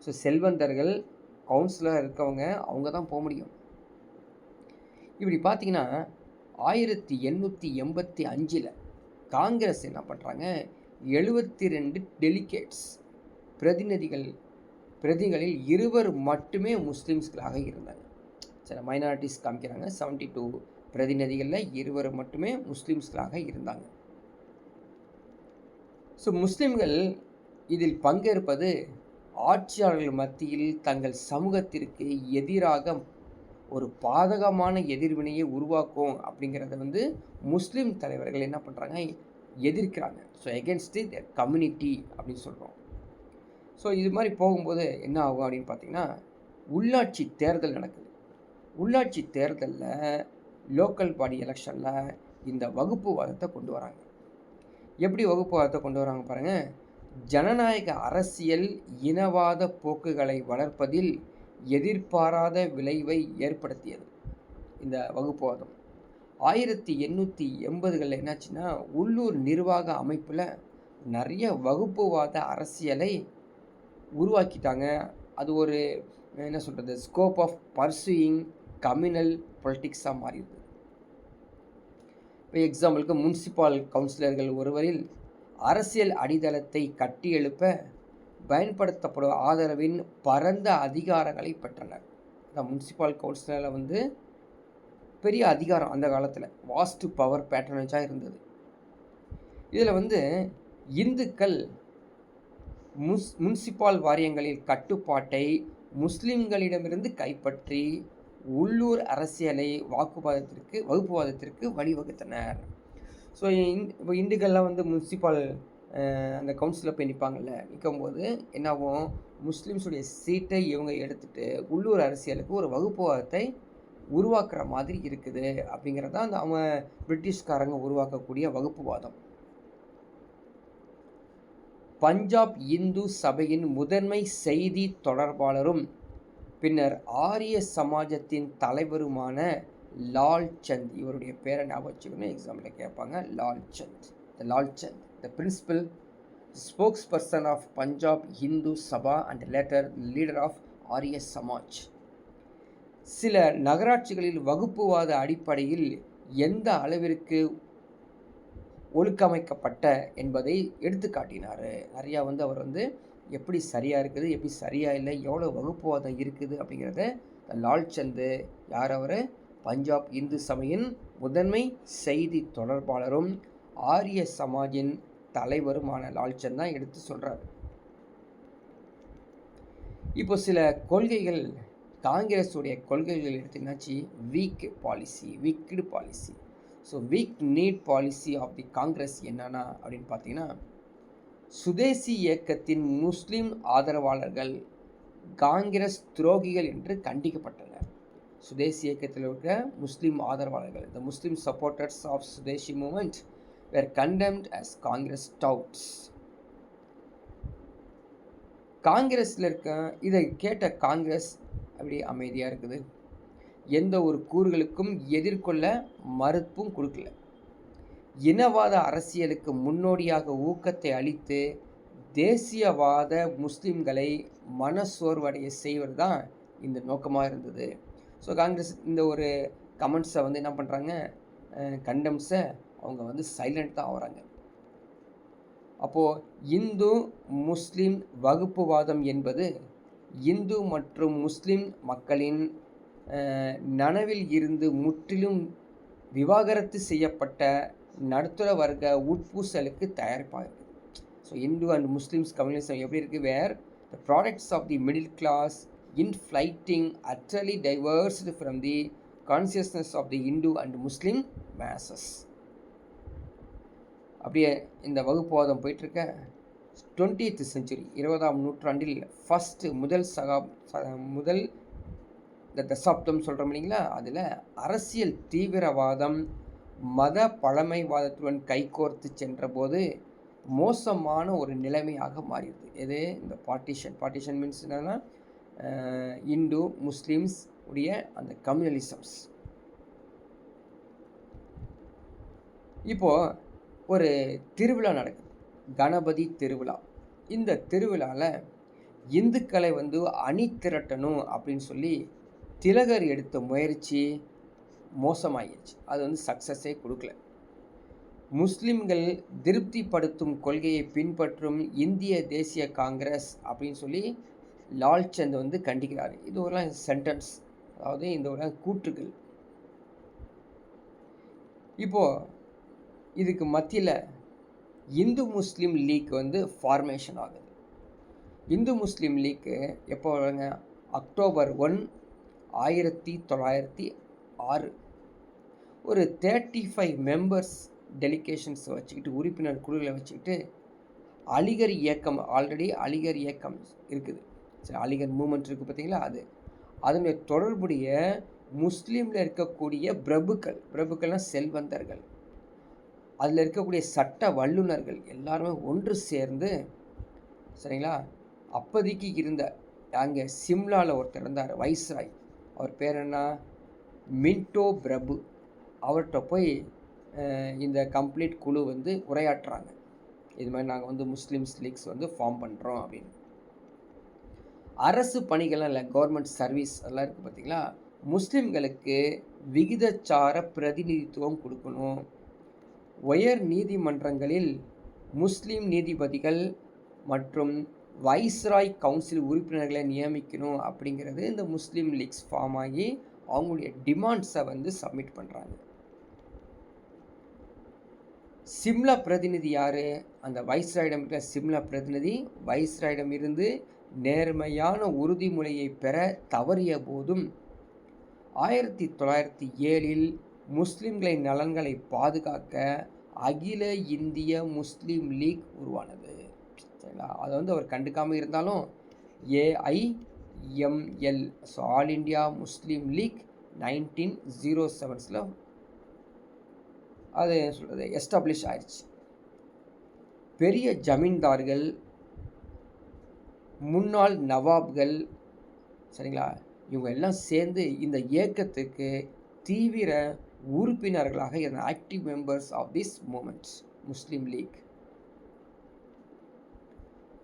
ஸோ செல்வந்தர்கள், கவுன்சிலர் இருக்கவங்க, அவங்க தான் போக முடியும். இப்படி பார்த்தீங்கன்னா 1885 காங்கிரஸ் என்ன பண்ணுறாங்க, 72 டெலிகேட்ஸ் பிரதிகளில் 2 மட்டுமே முஸ்லீம்ஸ்களாக இருந்தாங்க. சரி, மைனாரிட்டிஸ் காமிக்கிறாங்க. 72 பிரதிநிதிகளில் 2 மட்டுமே முஸ்லீம்ஸ்களாக இருந்தாங்க. ஸோ முஸ்லீம்கள் இதில் பங்கேற்பது ஆட்சியாளர்கள் மத்தியில் தங்கள் சமூகத்திற்கு எதிராக ஒரு பாதகமான எதிர்வினையை உருவாக்கும் அப்படிங்கிறத வந்து முஸ்லீம் தலைவர்கள் என்ன பண்ணுறாங்க, எதிர்க்கிறாங்க. ஸோ எகென்ஸ்ட் தி கம்யூனிட்டி அப்படின்னு சொல்கிறோம். ஸோ இது மாதிரி போகும்போது என்ன ஆகும் அப்படின்னு பார்த்தீங்கன்னா, உள்ளாட்சி தேர்தல் நடக்குது. உள்ளாட்சி தேர்தலில் லோக்கல் பாடி எலெக்ஷனில் இந்த வகுப்புவாதத்தை கொண்டு வராங்க. எப்படி வகுப்புவாதத்தை கொண்டு வராங்க பாருங்கள். ஜனநாயக அரசியல் இனவாத போக்குகளை வளர்ப்பதில் எதிர்பாராத விளைவை ஏற்படுத்தியது இந்த வகுப்புவாதம். 1880களில் என்னாச்சுன்னா உள்ளூர் நிர்வாக அமைப்பில் நிறைய வகுப்புவாத அரசியலை உருவாக்கிட்டாங்க. அது ஒரு என்ன சொல்கிறது, ஸ்கோப் ஆஃப் பர்சூயிங் கம்யூனல் பொலிட்டிக்ஸாக மாறிடுது. இப்போ எக்ஸாம்பிளுக்கு முனிசிபால் கவுன்சிலர்கள் ஒருவரில் அரசியல் அடித்தளத்தை கட்டியெழுப்ப பயன்படுத்தப்படும் ஆதரவின் பரந்த அதிகாரங்களை பெற்றனர். இந்த முனிசிபால் கவுன்சிலரில் பெரிய அதிகாரம் அந்த காலத்தில் வாஸ்ட் பவர் பேட்டர்னேஜாக இருந்தது. இதில் இந்துக்கள் முனிசிபால் வாரியங்களில் கட்டுப்பாட்டை முஸ்லிம்களிடமிருந்து கைப்பற்றி உள்ளூர் அரசியலை வகுப்புவாதத்திற்கு வழிவகுத்தனர். ஸோ இப்போ இந்துக்கள்லாம் முனிசிபால் அந்த கவுன்சிலில் போய் நிற்பாங்கள்ல, நிற்கும்போது என்னாகும், முஸ்லீம்ஸுடைய சீட்டை இவங்க எடுத்துகிட்டு உள்ளூர் அரசியலுக்கு ஒரு வகுப்புவாதத்தை உருவாக்குற மாதிரி இருக்குது. அப்படிங்கிறது தான் அவன் பிரிட்டிஷ்காரங்க உருவாக்கக்கூடிய வகுப்புவாதம். பஞ்சாப் இந்து சபையின் முதன்மை செய்தி தொடர்பாளரும் பின்னர் ஆரிய சமாஜத்தின் தலைவருமான லால் சந்த், இவருடைய பேரை ஞாபகம் வச்சுக்கணும், எக்ஸாம்பிள் கேட்பாங்க. Lal Chand the principal spokesperson of Punjab Hindu Sabha and later leader of Arya Samaj. சில நகராட்சிகளில் வகுப்புவாத அடிப்படையில் எந்த அளவிற்கு ஒழுக்கமைக்கப்பட்ட என்பதை எடுத்து காட்டினார். நிறையா அவர் எப்படி சரியாக இருக்குது, எப்படி சரியாக இல்லை, எவ்வளோ வகுப்புவாதம் இருக்குது அப்படிங்கிறத லால் சந்து யார், அவர் பஞ்சாப் இந்து சபையின் முதன்மை செய்தி தொடர்பாளரும் ஆரிய சமாஜின் தலைவருமான லால்சந்த் தான் எடுத்து சொல்கிறார். இப்போ சில கொள்கைகள், காங்கிரஸுடைய கொள்கைகள் எடுத்தீங்கன்னாச்சு வீக்டு policy. So weak kneed policy of the Congress என்னன்னா அப்படின்னு பார்த்தீங்கன்னா, சுதேசி இயக்கத்தின் முஸ்லீம் ஆதரவாளர்கள் காங்கிரஸ் துரோகிகள் என்று கண்டிக்கப்பட்டனர். சுதேசி இயக்கத்தில் இருக்கிற முஸ்லீம் ஆதரவாளர்கள், the Muslim supporters of Swadeshi movement were condemned as Congress touts. காங்கிரஸில் இதை கேட்ட காங்கிரஸ் அப்படி அமைதியாக இருக்குது, எந்த ஒரு கூறுகளுக்கும் எதிர்கொள்ள மறுப்பும் கொடுக்கல. இனவாத அரசியலுக்கு முன்னோடியாக ஊக்கத்தை அளித்து தேசியவாத முஸ்லீம்களை மனசோர்வடைய செய்வது தான் இந்த நோக்கமாக இருந்தது. ஸோ காங்கிரஸ் இந்த ஒரு கமெண்ட்ஸை என்ன பண்ணுறாங்க, கண்டம்ஸை அவங்க சைலண்ட் தான் ஆகிறாங்க. அப்போது இந்து முஸ்லீம் வகுப்புவாதம் என்பது இந்து மற்றும் முஸ்லீம் மக்களின் நனவில் இருந்து முற்றிலும் விவாகரத்து செய்யப்பட்ட நடுத்தர வர்க்க உட்பூசலுக்கு தயாரிப்பாக இருக்குது. So Hindu and Muslims communism எப்படி இருக்குது, where the products of the middle class inflating utterly diverged from the consciousness of the Hindu and Muslim masses. அப்படியே இந்த வகுப்புவாதம் போயிட்டுருக்க 20th century 20ஆம் நூற்றாண்டில் முதல் தசாப்தம் சொல்கிறோம் இல்லைங்களா, அதில் அரசியல் தீவிரவாதம் மத பழமைவாதத்துடன் கைகோர்த்து சென்றபோது மோசமான ஒரு நிலைமையாக மாறிடுது. எது, இந்த பார்ட்டிஷன் மீன்ஸ் என்னன்னா, இந்து முஸ்லீம்ஸ் உடைய அந்த கம்யூனலிசம்ஸ். இப்போது ஒரு திருவிழா நடக்குது, கணபதி திருவிழா. இந்த திருவிழாவில் இந்துக்களை அணி திரட்டணும் அப்படின்னு சொல்லி திலகர் எடுத்த முயற்சி மோசமாகிடுச்சு. அது சக்ஸஸே கொடுக்கல. முஸ்லிம்கள் திருப்திப்படுத்தும் கொள்கையை பின்பற்றும் இந்திய தேசிய காங்கிரஸ் அப்படின்னு சொல்லி லால்சந்த் கண்டிக்கிறார். இது ஒரு சென்டென்ஸ், அதாவது இந்த ஒரு கூற்றுகள். இப்போது இதுக்கு மத்தியில் இந்து முஸ்லீம் லீக் ஃபார்மேஷன் ஆகுது. இந்து முஸ்லீம் லீக்கு எப்போ வருங்க, அக்டோபர் 1, 1906 ஒரு 35 மெம்பர்ஸ் டெலிகேஷன்ஸ் வச்சுக்கிட்டு, உறுப்பினர் குழுக்களை வச்சுக்கிட்டு அலிகர் இயக்கம், ஆல்ரெடி அலிகர் இயக்கம் இருக்குது, சரி, அலிகர் மூமெண்ட் இருக்குது பார்த்தீங்களா, அதனுடைய தொடர்புடைய முஸ்லீமில் இருக்கக்கூடிய பிரபுக்கள்னால் செல்வந்தர்கள், அதில் இருக்கக்கூடிய சட்ட வல்லுநர்கள் எல்லாருமே ஒன்று சேர்ந்து, சரிங்களா, அப்போதைக்கு இருந்த அங்கே சிம்லாவில் ஒருத்தர் இருந்தார் வைஸ்ராய், அவர் பேர் என்ன, மின்டோ பிரபு. அவர்கிட்ட போய் இந்த கம்ப்ளீட் குழு வந்து உரையாற்றுறாங்க. இது மாதிரி நாங்கள் வந்து முஸ்லீம்ஸ் லீக்ஸ் வந்து ஃபார்ம் பண்ணுறோம் அப்படின்னு. அரசு பணிகள்லாம் இல்லை, கவர்மெண்ட் சர்வீஸ் அதெல்லாம் இருக்குது பார்த்தீங்களா, முஸ்லீம்களுக்கு விகிதச்சார பிரதிநிதித்துவம் கொடுக்கணும். உயர் நீதிமன்றங்களில் முஸ்லீம் நீதிபதிகள் மற்றும் வைஸ்ராய் கவுன்சில் உறுப்பினர்களை நியமிக்கணும் அப்படிங்கிறது இந்த முஸ்லீம் லீக்ஸ் ஃபார்ம் ஆகி அவங்களுடைய டிமாண்ட்ஸை வந்து சப்மிட் பண்ணுறாங்க. சிம்லா பிரதிநிதி யார்? அந்த வைஸ்ராயிடம் இருக்கிற சிம்லா பிரதிநிதி வைஸ்ராயிடம் இருந்து நேர்மையான உறுதிமொழியை பெற தவறிய போதும் 1907 முஸ்லிம்களின் நலன்களை பாதுகாக்க அகில இந்திய முஸ்லீம் லீக் உருவானது. சரிங்களா? அதை வந்து அவர் கண்டுக்காமல் இருந்தாலும் AIML, so all India Muslim league 1907 அது சொல்கிறது எஸ்டாப்ளிஷ் ஆயிடுச்சு. பெரிய ஜமீன்தார்கள், முன்னாள் நவாப்கள், சரிங்களா, இவங்க எல்லாம் சேர்ந்து இந்த இயக்கத்துக்கு தீவிர உறுப்பினர்களாக இருந்த active members of this movement Muslim League.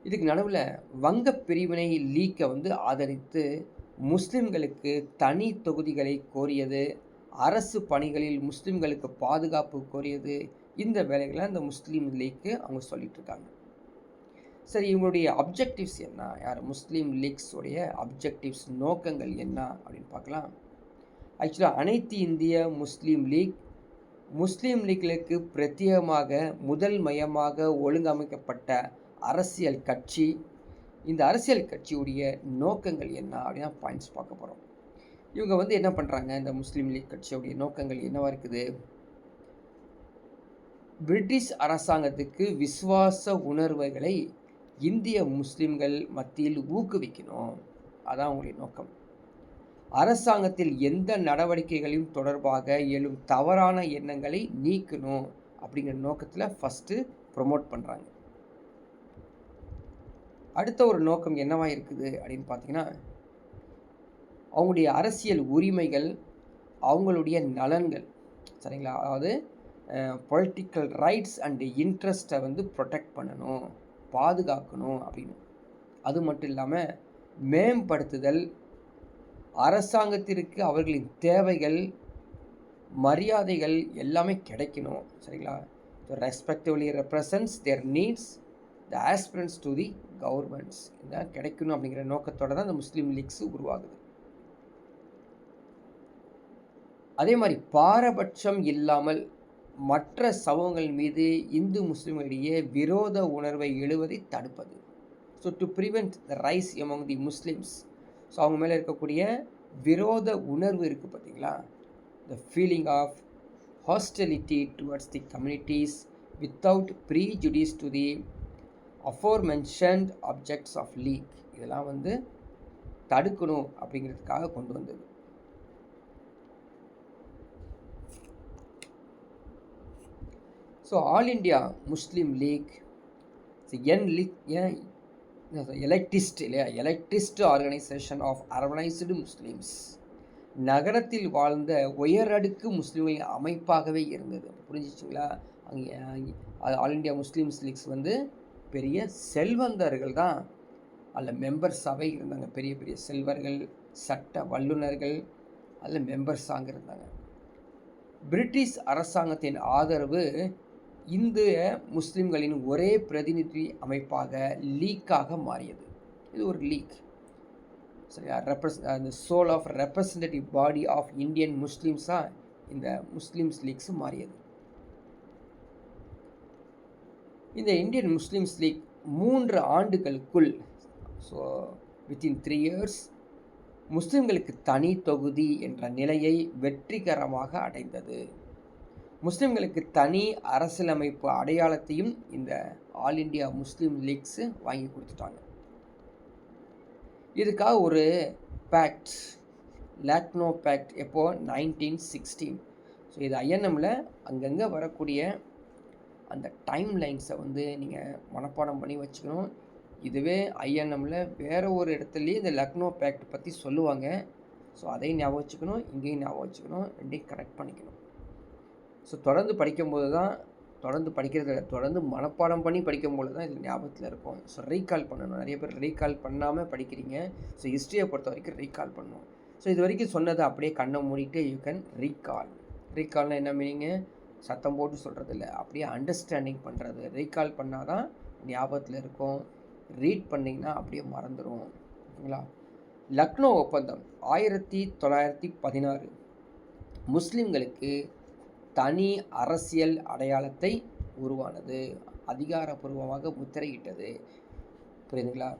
இதுக்கு நடுவில் வங்க பிரிவினை லீக்கை வந்து ஆதரித்து முஸ்லிம்களுக்கு தனி தொகுதிகளை கோரியது, அரசு பணிகளில் முஸ்லிம்களுக்கு பாதுகாப்பு கோரியது. இந்த வேலைகளை இந்த முஸ்லீம் லீக்கு அவங்க சொல்லிட்டு இருக்காங்க. சரி, இவங்களுடைய அப்ஜெக்டிவ்ஸ் என்ன? யார் முஸ்லீம் லீக்ஸோடைய அப்ஜெக்டிவ்ஸ், நோக்கங்கள் என்ன அப்படின்னு பார்க்கலாம். ஆக்சுவலாக அனைத்து இந்திய முஸ்லீம் லீக் முஸ்லீம் லீக்களுக்கு பிரத்யேகமாக முதல் மையமாக ஒழுங்கமைக்கப்பட்ட அரசியல் கட்சி. இந்த அரசியல் கட்சியுடைய நோக்கங்கள் என்ன அப்படின்னா பாயிண்ட்ஸ் பார்க்க போகிறோம். இவங்க வந்து என்ன பண்ணுறாங்க, இந்த முஸ்லீம் லீக் கட்சியுடைய நோக்கங்கள் என்னவா இருக்குது? பிரிட்டிஷ் அரசாங்கத்துக்கு விசுவாச உணர்வுகளை இந்திய முஸ்லிம்கள் மத்தியில் ஊக்குவிக்கணும், அதான் அவங்களுடைய நோக்கம். அரசாங்கத்தில் எந்த நடவடிக்கைகளையும் தொடர்பாக எழும் தவறான எண்ணங்களை நீக்கணும் அப்படிங்கிற நோக்கத்தில் ஃபஸ்ட்டு ப்ரொமோட் பண்ணுறாங்க. அடுத்த ஒரு நோக்கம் என்னவா இருக்குது அப்படின்னு பார்த்தீங்கன்னா, அவங்களுடைய அரசியல் உரிமைகள், அவங்களுடைய நலன்கள், சரிங்களா, அதாவது பொலிட்டிக்கல் ரைட்ஸ் அண்ட் இன்ட்ரெஸ்ட்டை வந்து ப்ரொடெக்ட் பண்ணணும், பாதுகாக்கணும் அப்படின்னு. அது மட்டும் இல்லாமல் மேம்படுத்துதல், அரசாங்கத்திற்கு அவர்களின் தேவைகள், மரியாதைகள் எல்லாமே கிடைக்கணும், சரிங்களா. Respectively represents their needs the aspirations to the governments, இதான் கிடைக்கணும் அப்படிங்கிற நோக்கத்தோடு தான் இந்த முஸ்லீம் லீக்ஸ் உருவாகுது. அதே மாதிரி பாரபட்சம் இல்லாமல் மற்ற சமூகங்கள் மீது இந்து முஸ்லீம்களிடையே விரோத உணர்வை எழுவதை தடுப்பது. So to prevent the rise among the Muslims. So அவங்க மேலே இருக்கக்கூடிய விரோத உணர்வு இருக்குது பார்த்தீங்களா, the feeling of hostility towards the communities without prejudice to the aforementioned objects of League, இதெல்லாம் வந்து தடுக்கணும் அப்படிங்கிறதுக்காக கொண்டு வந்தது. So all India Muslim League elitist இல்லையா, elitist organisation of urbanised Muslims, நகரத்தில் வாழ்ந்த உயரடுக்கு முஸ்லீம்களின் அமைப்பாகவே இருந்தது. புரிஞ்சிச்சிங்களா? அங்கே ஆல் இண்டியா முஸ்லீம்ஸ் லீக்ஸ் வந்து பெரிய செல்வந்தர்கள் தான் அதில் மெம்பர்ஸாகவே இருந்தாங்க. பெரிய பெரிய செல்வர்கள், சட்ட வல்லுநர்கள் அதில் மெம்பர்ஸாக இருந்தாங்க. பிரிட்டிஷ் அரசாங்கத்தின் ஆதரவு இந்திய முஸ்லிம்களின் ஒரே பிரதிநிதி அமைப்பாக லீக்காக மாறியது. இது ஒரு லீக், சரியா, the soul of representative body of Indian முஸ்லிம்ஸாக இந்த முஸ்லிம்ஸ் லீக்ஸ் மாறியது. இந்த இந்தியன் முஸ்லிம்ஸ் லீக் 3 ஆண்டுகளுக்குள், ஸோ வித்தின் 3 years, முஸ்லிம்களுக்கு தனி தொகுதி என்ற நிலையை வெற்றிகரமாக அடைந்தது. முஸ்லிம்களுக்கு தனி அரசியலமைப்பு அடையாளத்தையும் இந்த ஆல் இண்டியா முஸ்லீம் லீக்ஸு வாங்கி கொடுத்துட்டாங்க. இதுக்காக ஒரு பேக்ட், லாக்னோ பேக்ட், எப்போ 1916. ஸோ இது ஐஎன்எம்மில் அங்கங்கே வரக்கூடிய அந்த டைம் லைன்ஸை வந்து நீங்கள் மனப்பாடம் பண்ணி வச்சுக்கணும். இதுவே ஐஎன்எம்மில் வேறு ஒரு இடத்துலையே இந்த லக்னோ பேக்ட் பற்றி சொல்லுவாங்க. ஸோ அதையும் ஞாபகம் வச்சுக்கணும், இங்கேயும் ஞாபகம் வச்சுக்கணும், ரெண்டையும் கரெக்ட் பண்ணிக்கணும். ஸோ தொடர்ந்து படிக்கும்போது தான் தொடர்ந்து மனப்பாடம் பண்ணி படிக்கும்போது தான் இது ஞாபகத்தில் இருக்கும். ஸோ ரீகால் பண்ணணும். நிறைய பேர் ரீகால் பண்ணாமல் படிக்கிறீங்க. ஸோ ஹிஸ்ட்ரியை பொறுத்த வரைக்கும் ரீகால் பண்ணணும். ஸோ இது வரைக்கும் சொன்னதை அப்படியே கண்ணை மூடிட்டு யூ கேன் ரீகால். ரீகால்னால் என்ன மீனிங்கு? சத்தம் போட்டு சொல்கிறது இல்லை, அப்படியே அண்டர்ஸ்டாண்டிங் பண்ணுறது. ரீகால் பண்ணால் தான் ஞாபகத்தில் இருக்கும். ரீட் பண்ணிங்கன்னா அப்படியே மறந்துடும். ஓகேங்களா? லக்னோ ஒப்பந்தம் 1916 முஸ்லிம்களுக்கு தனி அரசியல் அடையாளத்தை உருவானது, அதிகாரப்பூர்வமாக முத்திரையிட்டது. புரியுதுங்களா?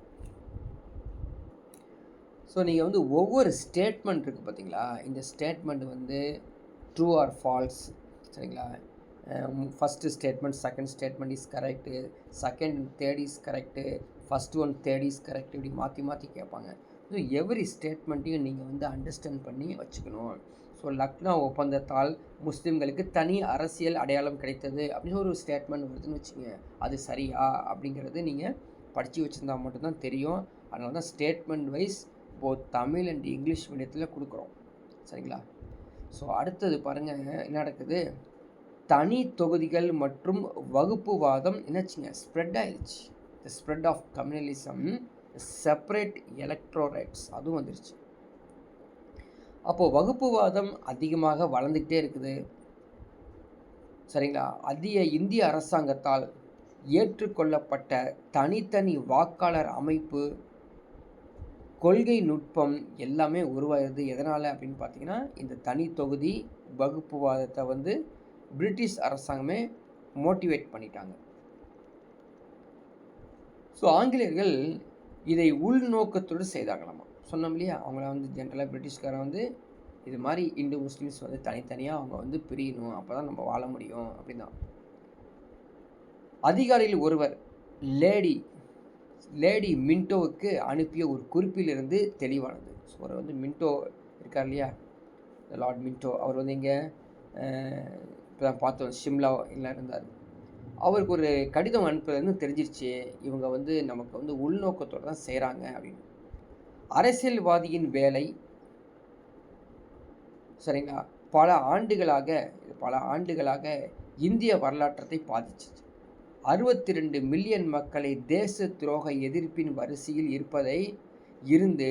ஸோ நீங்கள் வந்து ஒவ்வொரு ஸ்டேட்மெண்ட் இருக்குது பார்த்தீங்களா, இந்த ஸ்டேட்மெண்ட் வந்து ட்ரூ ஆர் ஃபால்ஸ், சரிங்களா? First statement second statement is correct, second third is correct, first one third is correct, இப்படி மாற்றி மாற்றி கேட்பாங்க. ஸோ எவ்ரி ஸ்டேட்மெண்ட்டையும் நீங்கள் வந்து அண்டர்ஸ்டாண்ட் பண்ணி வச்சுக்கணும். ஸோ லக்னோ ஒப்பந்தத்தால் முஸ்லீம்களுக்கு தனி அரசியல் அடையாளம் கிடைத்தது அப்படின்னு ஒரு ஸ்டேட்மெண்ட் வருதுன்னு வச்சுங்க, அது சரியா அப்படிங்கிறது நீங்கள் படித்து வச்சுருந்தா மட்டும்தான் தெரியும். அதனால தான் statement wise both Tamil and English மீடியத்தில் கொடுக்குறோம், சரிங்களா? ஸோ அடுத்தது பாருங்கள் என்ன நடக்குது. தனி தொகுதிகள் மற்றும் வகுப்புவாதம் என்னாச்சுங்க, ஸ்ப்ரெட் ஆயிடுச்சு. The spread of communalism, separate electorates, அதுவும் வந்துருச்சு. அப்போது வகுப்புவாதம் அதிகமாக வளர்ந்துக்கிட்டே இருக்குது, சரிங்களா? இந்திய அரசாங்கத்தால் ஏற்றுக்கொள்ளப்பட்ட தனித்தனி வாக்காளர் அமைப்பு, கொள்கை நுட்பம் எல்லாமே உருவாகிறது. எதனால் அப்படின்னு பார்த்தீங்கன்னா, இந்த தனி தொகுதி வகுப்புவாதத்தை வந்து பிரிட்டிஷ் அரசாங்கமே மோட்டிவேட் பண்ணிட்டாங்க. ஸோ ஆங்கிலேயர்கள் இதை உள்நோக்கத்தோடு செய்தாங்களாமா. சொன்னோம் இல்லையா, அவங்கள வந்து ஜென்ரலாக பிரிட்டிஷ்காரன் வந்து இது மாதிரி இந்து முஸ்லீம்ஸ் வந்து தனித்தனியாக அவங்க வந்து பிரியணும், அப்போ தான் நம்ம வாழ முடியும் அப்படின்னா. அதிகாரியில் ஒருவர் லேடி மின்டோவுக்கு அனுப்பிய ஒரு குறிப்பிலிருந்து தெளிவானது. ஸோ அவர் வந்து மின்டோ இருக்கார் இல்லையா, லார்ட் மின்டோ, அவர் வந்து இங்கே இப்போ தான் பார்த்தோம் ஷிம்லா எல்லாம் இருந்தார். அவருக்கு ஒரு கடிதம் அனுப்புறதுன்னு தெரிஞ்சிருச்சு, இவங்க வந்து நமக்கு வந்து உள்நோக்கத்தோடு தான் செய்கிறாங்க அப்படின்னு. அரசியல்வாதியின் வேலை, சரிங்களா, பல ஆண்டுகளாக இந்திய வரலாற்றத்தை பாதிச்சிச்சு. 62 மில்லியன் மக்களை தேச துரோக எதிர்ப்பின் வரிசையில் இருந்து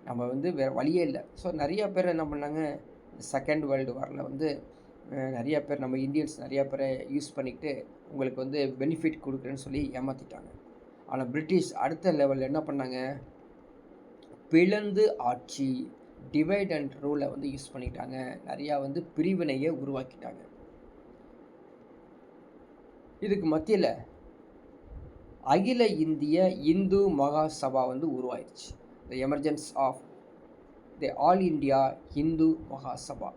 நம்ம வந்து வேறு வழியே இல்லை. ஸோ நிறையா பேர் என்ன பண்ணாங்க, செகண்ட் வேர்ல்டு வாரில் வந்து நிறையா பேர் நம்ம இந்தியன்ஸ் நிறையா பேரை யூஸ் பண்ணிக்கிட்டு உங்களுக்கு வந்து பெனிஃபிட் கொடுக்குறேன்னு சொல்லி ஏமாற்றிட்டாங்க. ஆனால் பிரிட்டிஷ் அடுத்த லெவலில் என்ன பண்ணாங்க, பிளந்து ஆட்சி, டிவைட் அண்ட் ரூலை வந்து யூஸ் பண்ணிட்டாங்க. நிறையா வந்து பிரிவினையை உருவாக்கிட்டாங்க. இதுக்கு மத்தியில் அகில இந்திய இந்து மகாசபா வந்து உருவாயிடுச்சு. The emergence of the all India Hindu Mahasabha.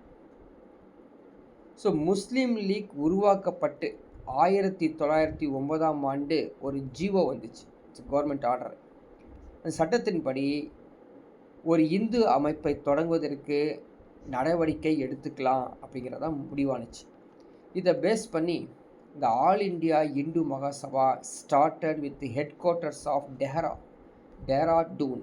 So Muslim League உருவாக்கப்பட்டு 1909ஆம் ஆண்டு ஒரு ஜீவோ வந்துச்சு, கவர்மெண்ட் ஆர்டர். அந்த சட்டத்தின்படி ஒரு இந்து அமைப்பை தொடங்குவதற்கு நடவடிக்கை எடுத்துக்கலாம் அப்படிங்கிறதான் முடிவானுச்சு. இதை பேஸ் பண்ணி இந்த all India Hindu Mahasabha started with headquarters of Dehradun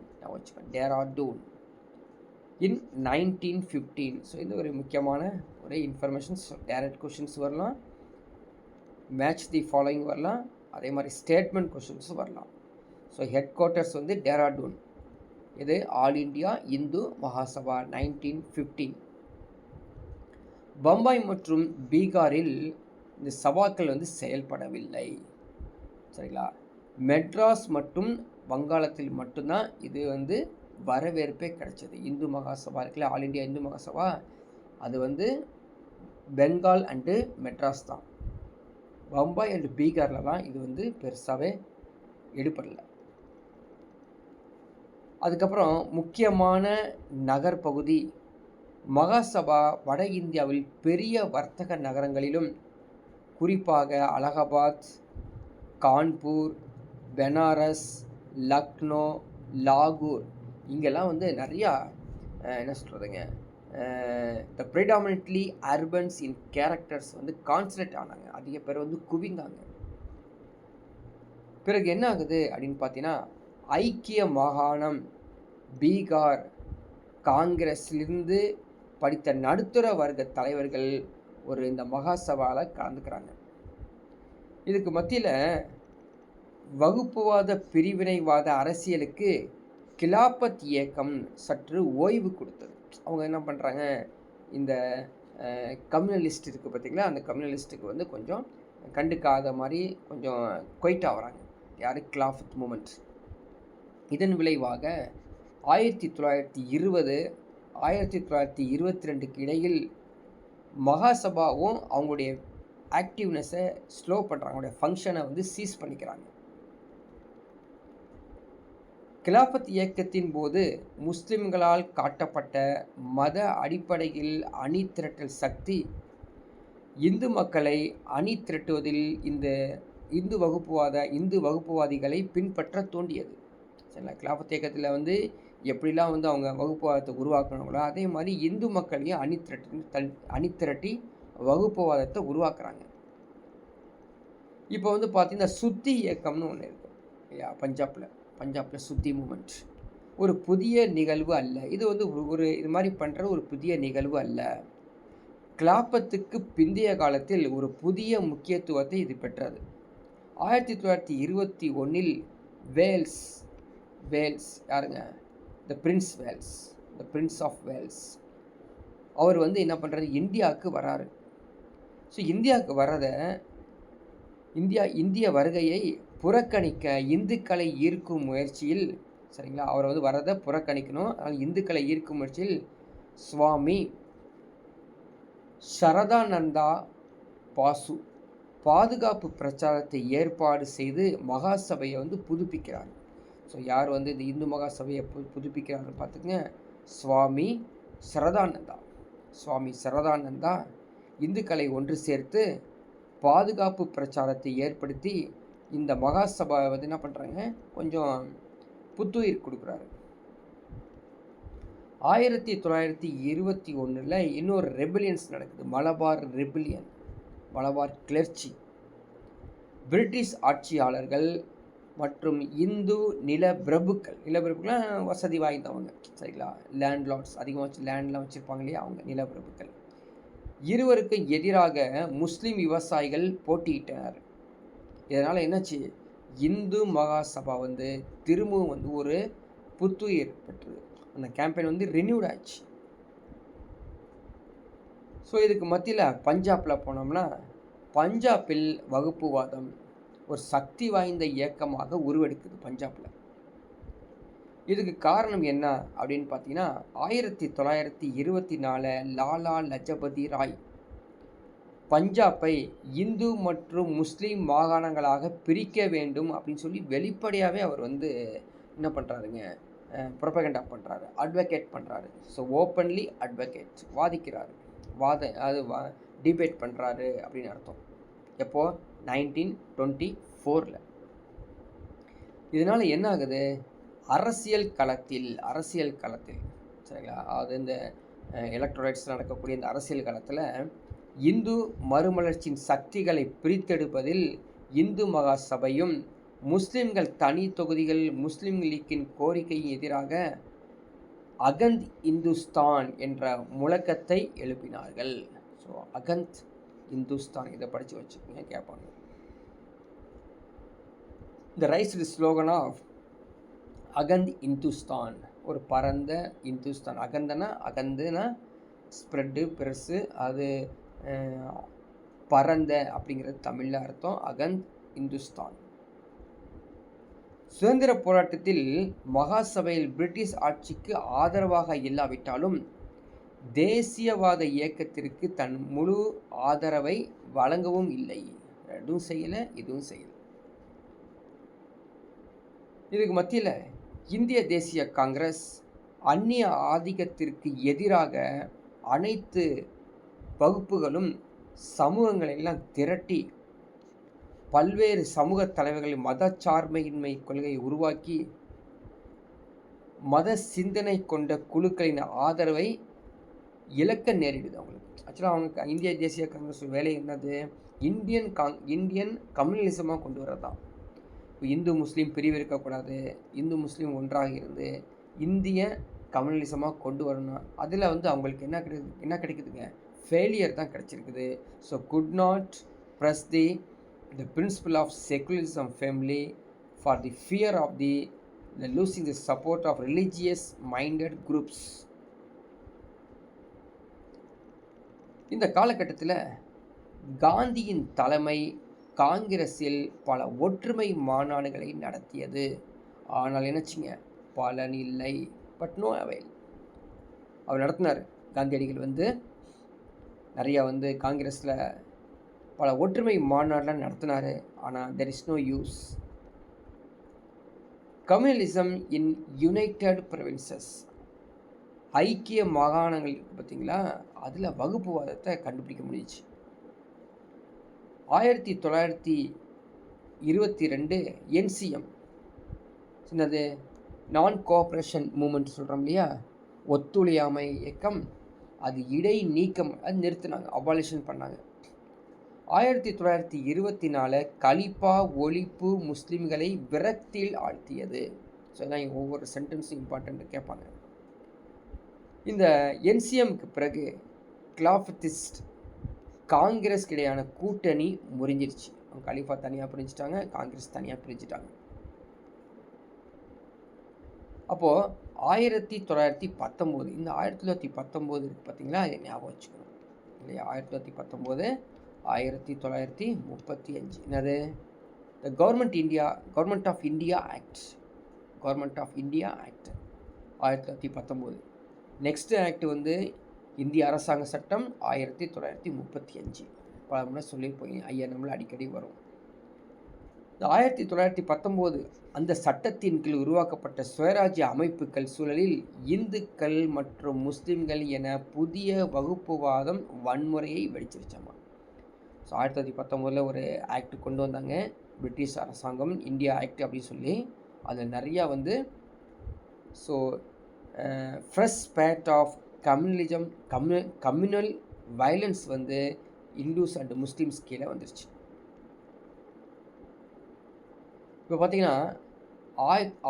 in 1915. So இது ஒரு முக்கியமான ஒரு இன்ஃபர்மேஷன்ஸ். டைரக்ட் கொஷின்ஸ் வரலாம், மேட்ச் தி ஃபாலோயிங் வரலாம், அதே மாதிரி ஸ்டேட்மெண்ட் கொஷின்ஸும் வரலாம். ஸோ ஹெட் குவார்ட்டர்ஸ் வந்து டேராடூன், இது ஆல் இண்டியா இந்து மகாசபா 1915. பம்பாய் மற்றும் பீகாரில் இந்த சபாக்கள் வந்து செயல்படவில்லை, சரிங்களா? மெட்ராஸ் மற்றும் வங்காளத்தில் மட்டும்தான் இது வந்து வரவேற்பே கிடைச்சது. இந்து மகாசபா இருக்குல்ல, ஆல் இண்டியா இந்து மகாசபா, அது வந்து பெங்கால் அண்டு மெட்ராஸ் தான். பம்பாய் அண்டு பீகார்லலாம் இது வந்து பெருசாகவே எடுப்படலை. அதுக்கப்புறம் முக்கியமான நகர்பகுதி மகாசபா வட இந்தியாவில் பெரிய வர்த்தக நகரங்களிலும், குறிப்பாக அலகாபாத், கான்பூர், பெனாரஸ், லக்னோ, லாகூர், இங்கெல்லாம் வந்து நிறையா என்ன சொல்கிறதுங்க, த ப்ரிடாமினென்ட்லி அர்பன்ஸ் இன் கேரக்டர்ஸ் வந்து கான்சன்ட்ரேட் ஆனாங்க, அதிக பேர் வந்து குவிந்தாங்க. பிறகு என்ன ஆகுது அப்படின்னு பார்த்தீங்கன்னா, ஐக்கிய மாகாணம் பீகார் காங்கிரஸிலிருந்து படித்த நடுத்தர வர்க்க தலைவர்கள் இந்த மகாசபாவில் கலந்துக்கிறாங்க. இதுக்கு மத்தியில் வகுப்புவாத பிரிவினைவாத அரசியலுக்கு கிலாபத் இயக்கம் சற்று ஓய்வு கொடுத்தது. அவங்க என்ன பண்ணுறாங்க, இந்த கம்யூனலிஸ்ட் இருக்குது பார்த்திங்களா, அந்த கம்யூனலிஸ்ட்டுக்கு கொஞ்சம் கண்டுக்காத மாதிரி கொஞ்சம் கொயிட் ஆகிறாங்க. யார்? கிலாஃபத் மூமெண்ட். இதன் விளைவாக 1920 1922க்கு இடையில் மகாசபாவும் அவங்களுடைய ஆக்டிவ்னஸை ஸ்லோ பண்ணுறாங்க, அவங்களுடைய ஃபங்க்ஷனை சீஸ் பண்ணிக்கிறாங்க. கிலாபத் இயக்கத்தின் போது முஸ்லிம்களால் காட்டப்பட்ட மத அடிப்படையில் அணி திரட்டல் சக்தி இந்து மக்களை அணி திரட்டுவதில் இந்த இந்து வகுப்புவாதிகளை பின்பற்ற தூண்டியது. சரிங்களா? கிலாபத் இயக்கத்தில் எப்படிலாம் அவங்க வகுப்புவாதத்தை உருவாக்கணுங்களோ அதே மாதிரி இந்து மக்களையும் அணி திரட்டி வகுப்புவாதத்தை உருவாக்குறாங்க. இப்போ பார்த்தீங்கன்னா சுத்தி இயக்கம்னு ஒன்று இருக்குது இல்லையா? பஞ்சாபில் சுத்தி மூமெண்ட் ஒரு புதிய நிகழ்வு அல்ல. இது இது மாதிரி பண்ணுற ஒரு புதிய நிகழ்வு அல்ல. கிலாபத்துக்கு பிந்தைய காலத்தில் ஒரு புதிய முக்கியத்துவத்தை இது பெற்றது. 1921 வேல்ஸ் யாருங்க? The prince of Wales. அவர் என்ன பண்ணுறாரு, இந்தியாவுக்கு வராரு. ஸோ இந்தியாவுக்கு இந்திய வருகையை புறக்கணிக்க இந்துக்களை ஈர்க்கும் முயற்சியில், சரிங்களா, அவர் வரதை புறக்கணிக்கணும், அதனால் இந்துக்களை ஈர்க்கும் முயற்சியில் சுவாமி சரதானந்தா பாசு பாதுகாப்பு பிரச்சாரத்தை ஏற்பாடு செய்து மகாசபையை புதுப்பிக்கிறார். ஸோ யார் இந்த இந்து மகாசபையை புதுப்பிக்கிறாரு பார்த்துக்கங்க, சுவாமி சரதானந்தா இந்துக்களை ஒன்று சேர்த்து பாதுகாப்பு பிரச்சாரத்தை ஏற்படுத்தி இந்த மகாசபா என்ன பண்ணுறாங்க, கொஞ்சம் புத்துயிர் கொடுக்குறாரு. 1921 இன்னொரு ரெபிலியன்ஸ் நடக்குது, மலபார் கிளர்ச்சி. பிரிட்டிஷ் ஆட்சியாளர்கள் மற்றும் இந்து நிலப்பிரபுக்கள்லாம் வசதி வாய்ந்தவங்க, சரிங்களா, லேண்ட்லார்ட்ஸ், அதிகமாக லேண்ட்லாம் வச்சுருப்பாங்க இல்லையா, அவங்க நிலப்பிரபுக்கள் இருவருக்கும் எதிராக முஸ்லீம் விவசாயிகள் போட்டியிட்டனர். இதனால் என்னாச்சு, இந்து மகாசபா திரும்பவும் ஒரு புத்துயிர் பெற்றது. அந்த கேம்பெயின் ரினியூட் ஆச்சு. ஸோ இதுக்கு மத்தியில் பஞ்சாபில் போனோம்னா, பஞ்சாபில் வகுப்புவாதம் ஒரு சக்தி வாய்ந்த இயக்கமாக உருவெடுக்குது பஞ்சாபில். இதுக்கு காரணம் என்ன அப்படின்னு பார்த்தீங்கன்னா, 1924 லாலா லஜபதி ராய் பஞ்சாபை இந்து மற்றும் முஸ்லீம் மாகாணங்களாக பிரிக்க வேண்டும் அப்படின்னு சொல்லி வெளிப்படையாகவே அவர் என்ன பண்ணுறாருங்க, ப்ரொபகண்டா பண்ணுறாரு, அட்வொகேட் பண்ணுறாரு. ஸோ ஓப்பன்லி அட்வொகேட், வாதிக்கிறாரு, டிபேட் பண்ணுறாரு அப்படின்னு அர்த்தம். எப்போது? 1924. இதனால் என்ன ஆகுது, அரசியல் களத்தில் சரிங்களா, அது இந்த எலக்ட்ரோலைட்ஸ் நடக்கக்கூடிய இந்த அரசியல் களத்தில் இந்து மறுமலர்ச்சியின் சக்திகளை பிரித்தெடுப்பதில் இந்து மகாசபையும் முஸ்லிம்கள் தனி தொகுதிகள் முஸ்லீம் லீக்கின் கோரிக்கையின் எதிராக அகந்த் இந்துஸ்தான் என்ற முழக்கத்தை எழுப்பினார்கள். ஸோ அகந்த் இந்துஸ்தான், இதை படித்து வச்சுக்கோங்க, கேட்பாங்க. இந்த ரைஸ்டு ஸ்லோகன் ஆஃப் அகந்த் இந்துஸ்தான், ஒரு பரந்த இந்துஸ்தான். அகந்துனா ஸ்ப்ரெட்டு, பெருசு, அது பரந்த அப்படிங்கிறது தமிழில் அர்த்தம். அகந்த் இந்துஸ்தான். சுதந்திர போராட்டத்தில் மகாசபையில் பிரிட்டிஷ் ஆட்சிக்கு ஆதரவாக இல்லாவிட்டாலும் தேசியவாத இயக்கத்திற்கு தன் முழு ஆதரவை வழங்கவும் இல்லை. இதுவும் செய்யலை. இதுக்கு மத்தியில் இந்திய தேசிய காங்கிரஸ் அந்நிய ஆதிக்கத்திற்கு எதிராக அனைத்து வகுப்புகளும் சமூகங்களெல்லாம் திரட்டி பல்வேறு சமூக தலைவர்களின் மதச்சார்பையின்மை கொள்கையை உருவாக்கி மத சிந்தனை கொண்ட குழுக்களின் ஆதரவை இழக்க நேரிடுது அவங்களுக்கு. ஆக்சுவலாக அவங்க இந்திய தேசிய காங்கிரஸ் வேலை என்னது, இந்தியன் கம்யூனலிசமாக கொண்டு வரதான். இந்து முஸ்லீம் பிரிவு இருக்கக்கூடாது, இந்து முஸ்லீம் ஒன்றாக இருந்து இந்திய கம்யூனலிசமாக கொண்டு வரணும். அதில் அவங்களுக்கு என்ன கிடைக்குதுங்க, ஃபெயிலியர் தான் கிடச்சிருக்குது. So good not press the principle of secularism family for the fear of the losing the support of religious minded groups. இந்த காலகட்டத்தில் காந்தியின் தலைமை காங்கிரஸில் பல ஒற்றுமை மாநாடுகளை நடத்தியது. ஆனால் என்னச்சுங்க, பலன் இல்லை. But no avail. அவர் நடத்தினார். காந்தியடிகள் நிறையா காங்கிரஸில் பல ஒற்றுமை மாநாடுலாம் நடத்தினார். ஆனால் there is no use. Communalism in United Provinces, ஐக்கிய மாகாணங்கள் பார்த்தீங்களா, அதில் வகுப்புவாதத்தை கண்டுபிடிக்க முடிஞ்சிச்சு. 1922 என்சிஎம் என்னது, நான் கோஆப்ரேஷன் மூமெண்ட் சொல்கிறோம் இல்லையா, ஒத்துழையாமை இயக்கம், அது இடை நீக்கம், அது நிறுத்தினாங்க, அபாலிஷன் பண்ணாங்க. 1924 கலிப்பா ஒழிப்பு முஸ்லீம்களை விரக்தியில் ஆழ்த்தியது. ஸோ இதான் ஒவ்வொரு சென்டென்ஸும் இம்பார்ட்டன்ட் கேட்பாங்க. இந்த என்சிஎம்க்கு பிறகு கிலாஃபத்திஸ்ட் காங்கிரஸ் இடையான கூட்டணி முறிஞ்சிருச்சு. கலிஃபா தனியாக பிரிஞ்சுட்டாங்க, காங்கிரஸ் தனியாக பிரிஞ்சுட்டாங்க. அப்போது 1919, இந்த 1919 இருக்குது பார்த்தீங்களா, அதை ஞாபகம் வச்சுக்கணும் இல்லையா. 1919 1935 என்னது, the government of India act 1919. Next act இந்திய அரசாங்க சட்டம் 1935. பல முறை சொல்லியிருப்போம், ஐஎன்எம்ல அடிக்கடி வரும். இந்த 1919 அந்த சட்டத்தின் கீழ் உருவாக்கப்பட்ட சுயராஜ்ய அமைப்புகள் சூழலில் இந்துக்கள் மற்றும் முஸ்லீம்கள் என புதிய வகுப்புவாதம் வன்முறையை வெடிச்சிருச்சாமா. ஸோ 1919 ஒரு ஆக்ட் கொண்டு வந்தாங்க பிரிட்டிஷ் அரசாங்கம், இந்தியா ஆக்ட் அப்படின்னு சொல்லி. அதில் நிறையா so fresh spate of communal violence Hindus and Muslims கீழே வந்துருச்சு. இப்போ பார்த்தீங்கன்னா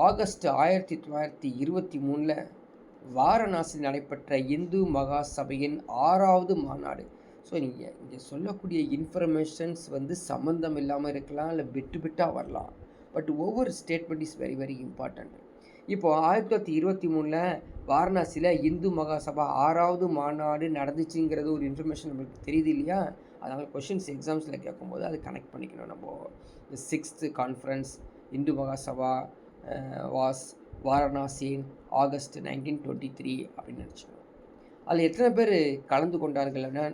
ஆகஸ்ட் 1923 வாரணாசியில் நடைபெற்ற இந்து மகா சபையின் 6வது மாநாடு. ஸோ நீங்கள் இங்கே சொல்லக்கூடிய இன்ஃபர்மேஷன்ஸ் சம்மந்தம் இல்லாமல் இருக்கலாம், இல்லை விட்டாக வரலாம். பட் ஒவ்வொரு statement is very very important. இப்போ 1923 வாரணாசியில் இந்து மகாசபா 6வது மாநாடு நடந்துச்சுங்கிறது ஒரு இன்ஃபர்மேஷன் நம்மளுக்கு தெரியுது இல்லையா. அதனால் கொஷின்ஸ் எக்ஸாம்ஸில் கேட்கும்போது அது கனெக்ட் பண்ணிக்கணும். நம்ம இந்த 6th conference Hindu Mahasabha was Varanasi August 1923 அப்படின்னு நினச்சிக்கணும். அதில் எத்தனை பேர் கலந்து கொண்டார்கள்னா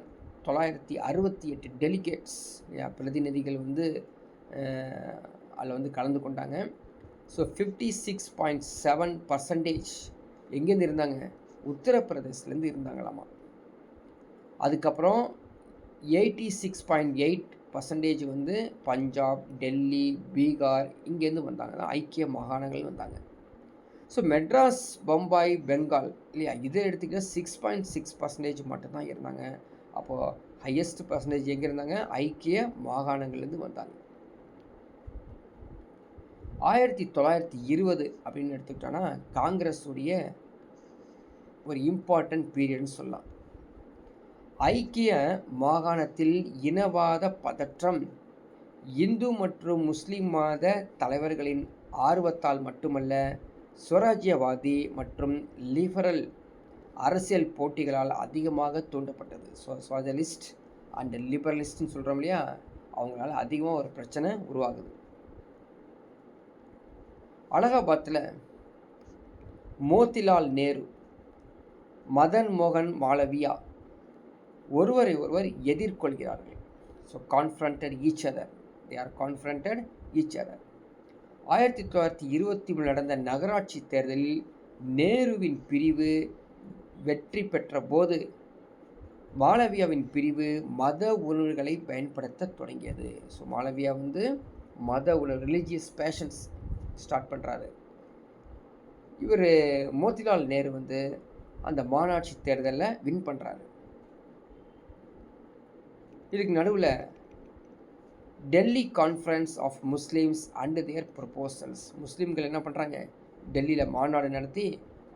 968 டெலிகேட்ஸ் பிரதிநிதிகள் அதில் கலந்து கொண்டாங்க. ஸோ 56.7% எங்கேருந்து இருந்தாங்க, உத்தரப்பிரதேசிலேருந்து இருந்தாங்களாமா. அதுக்கப்புறம் 86.8% பஞ்சாப், டெல்லி, பீகார் இங்கேருந்து வந்தாங்க, ஐக்கிய மாகாணங்கள் வந்தாங்க. ஸோ மெட்ராஸ், பம்பாய், பெங்கால் இல்லையா, இதை எடுத்துக்கிட்டால் 6.6% மட்டும்தான் இருந்தாங்க. அப்போது ஹையஸ்ட் பர்சன்டேஜ் எங்கே இருந்தாங்க, ஐக்கிய மாகாணங்கள்லேருந்து வந்தாங்க. 1920 அப்படின்னு எடுத்துக்கிட்டோன்னா காங்கிரஸுடைய ஒரு இம்பார்ட்டன்ட் பீரியட்னு சொல்லலாம். ஐக்கிய மாகாணத்தில் இனவாத பதற்றம் இந்து மற்றும் முஸ்லீம் மத தலைவர்களின் ஆர்வத்தால் மட்டுமல்ல, சுவராஜ்யவாதி மற்றும் லிபரல் அரசியல் போட்டிகளால் அதிகமாக தூண்டப்பட்டது. சோஷலிஸ்ட் அண்ட் லிபரலிஸ்ட்னு சொல்கிறோம் இல்லையா, அவங்களால அதிகமாக ஒரு பிரச்சனை உருவாகுது. அலகாபாத்தில் மோத்திலால் நேரு, மதன் மோகன் மாளவியா ஒருவரை ஒருவர் எதிர்கொள்கிறார்கள். So confronted each other, they are confronted each other. 1923 நடந்த நகராட்சி தேர்தலில் நேருவின் பிரிவு வெற்றி பெற்ற போது மாளவியாவின் பிரிவு மத உணர்வுகளை பயன்படுத்த தொடங்கியது. ஸோ மாளவியா மத உணர்வு, ரிலீஜியஸ் பேஷன்ஸ் ஸ்டார்ட் பண்ணுறாரு. இவர் மோத்திலால் நேரு அந்த மாநாட்சி தேர்தலில் வின் பண்ணுறாரு. இதுக்கு நடுவில் Delhi conference of Muslims and their proposals, முஸ்லீம்கள் என்ன பண்ணுறாங்க, டெல்லியில் மாநாடு நடத்தி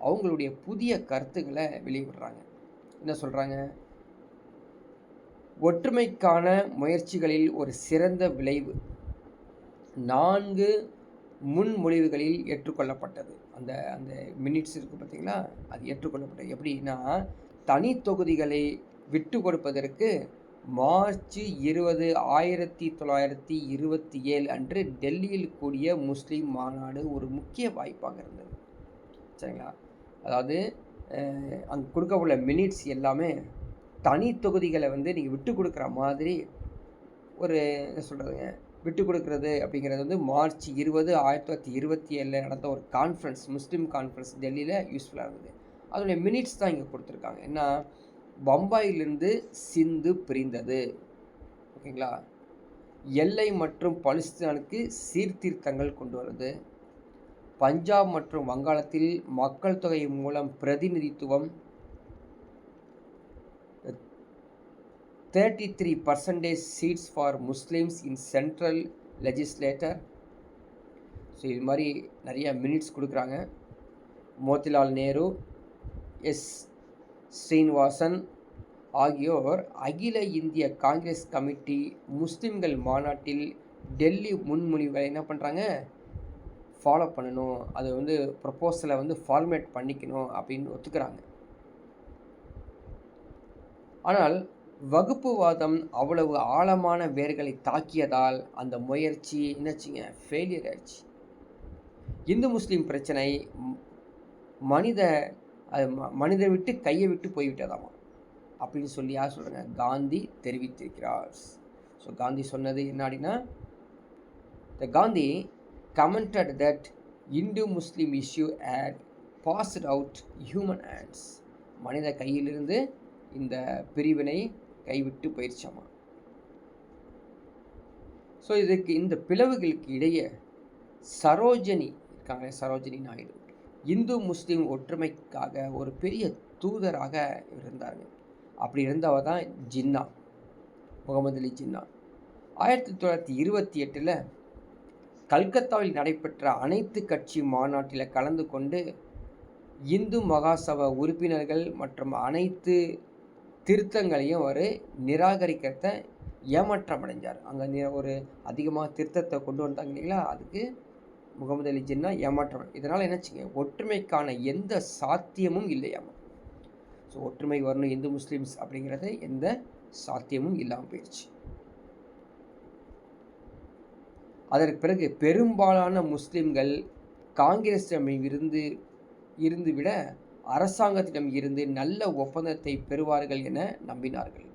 அவங்களுடைய புதிய கருத்துக்களை வெளியிடுறாங்க. என்ன சொல்கிறாங்க, ஒற்றுமைக்கான முயற்சிகளில் ஒரு சிறந்த விளைவு 4 முன்மொழிவுகளில் ஏற்றுக்கொள்ளப்பட்டது. அந்த அந்த மினிட்ஸ் இருக்குது பார்த்தீங்களா, அது ஏற்றுக்கொள்ளப்பட்டது. எப்படின்னா, தனி தொகுதிகளை விட்டு கொடுப்பதற்கு மார்ச் 20, 1927 அன்று டெல்லியில் கூடிய முஸ்லீம் மாநாடு ஒரு முக்கிய வாய்ப்பாக இருந்தது. சரிங்களா? அதாவது அங்கே கொடுக்கப்பட்ட மினிட்ஸ் எல்லாமே தனி தொகுதிகளை வந்து நீங்கள் விட்டு கொடுக்குற மாதிரி ஒரு என்ன சொல்கிறதுங்க, விட்டு கொடுக்குறது அப்படிங்கிறது வந்து மார்ச் 20, 1927 நடந்த ஒரு கான்ஃபரன்ஸ், முஸ்லீம் கான்ஃபரன்ஸ் டெல்லியில் யூஸ்ஃபுல்லாக இருந்தது. அதனுடைய மினிட்ஸ் தான் இங்கே கொடுத்துருக்காங்க. ஏன்னா, பம்பாயிலிருந்து சிந்து பிரிந்தது, ஓகேங்களா, எல்லை மற்றும் பலுஸ்தீனுக்கு சீர்திருத்தங்கள் கொண்டு வருது, பஞ்சாப் மற்றும் வங்காளத்தில் மக்கள் தொகை மூலம் பிரதிநிதித்துவம், 33% seeds for Muslims in central legislator. So இது மாதிரி நிறைய மினிட்ஸ் கொடுக்குறாங்க. மோதிலால் நேரு, எஸ் ஸ்ரீனிவாசன் ஆகியோர் அகில இந்திய காங்கிரஸ் கமிட்டி முஸ்லீம்கள் மாநாட்டில் டெல்லி முன்மொழிவுகளை என்ன பண்ணுறாங்க, ஃபாலோ பண்ணணும், அதை வந்து ப்ரொப்போசலை வந்து ஃபார்மேட் பண்ணிக்கணும் அப்படின்னு ஒத்துக்கிறாங்க. ஆனால் வகுப்புவாதம் அவ்வளவு ஆழமான வேர்களை தாக்கியதால் அந்த முயற்சி என்னாச்சுங்க, ஃபெயிலியர் ஆயிடுச்சு. இந்து முஸ்லீம் பிரச்சனை மனிதனை விட்டு கையை விட்டு போய்விட்டதாமா அப்படின்னு சொல்லி யார் சொல்கிறாங்க, காந்தி தெரிவித்திருக்கிறார். ஸோ காந்தி சொன்னது என்ன அப்படின்னா, த Gandhi commented that Indo-Muslim issue had passed out human hands. மனித கையிலிருந்து இந்த பிரிவினை கைவிட்டு போயிடுச்சாமா. ஸோ இதுக்கு இந்த பிளவுகளுக்கு இடையே சரோஜினி இருக்காங்க, சரோஜினி நாயுடு இந்து முஸ்லீம் ஒற்றுமைக்காக ஒரு பெரிய தூதராக இருந்தாங்க. அப்படி இருந்தவ தான் ஜின்னா, முகமது அலி ஜின்னா. 1928 கல்கத்தாவில் நடைபெற்ற அனைத்து கட்சி மாநாட்டில் கலந்து கொண்டு இந்து மகாசபா உறுப்பினர்கள் மற்றும் அனைத்து திருத்தங்களையும் அவர் நிராகரிக்கிறத ஏமாற்றம் அடைஞ்சார். அங்கே ஒரு அதிகமாக திருத்தத்தை கொண்டு வந்தாங்க இல்லைங்களா, அதுக்கு முகமது அலி ஜின்னா ஏமாற்றம். இதனால் என்னச்சுங்க, ஒற்றுமைக்கான எந்த சாத்தியமும் இல்லையாமா. ஸோ ஒற்றுமை வரணும் இந்து முஸ்லீம்ஸ் அப்படிங்கிறது எந்த சாத்தியமும் இல்லாமல் போயிடுச்சு. அதற்கு பிறகு பெரும்பாலான முஸ்லிம்கள் காங்கிரஸிடம் இருந்து விட அரசாங்கத்திடம் இருந்து நல்ல ஒப்பந்தத்தை பெறுவார்கள் என நம்பினார்கள்.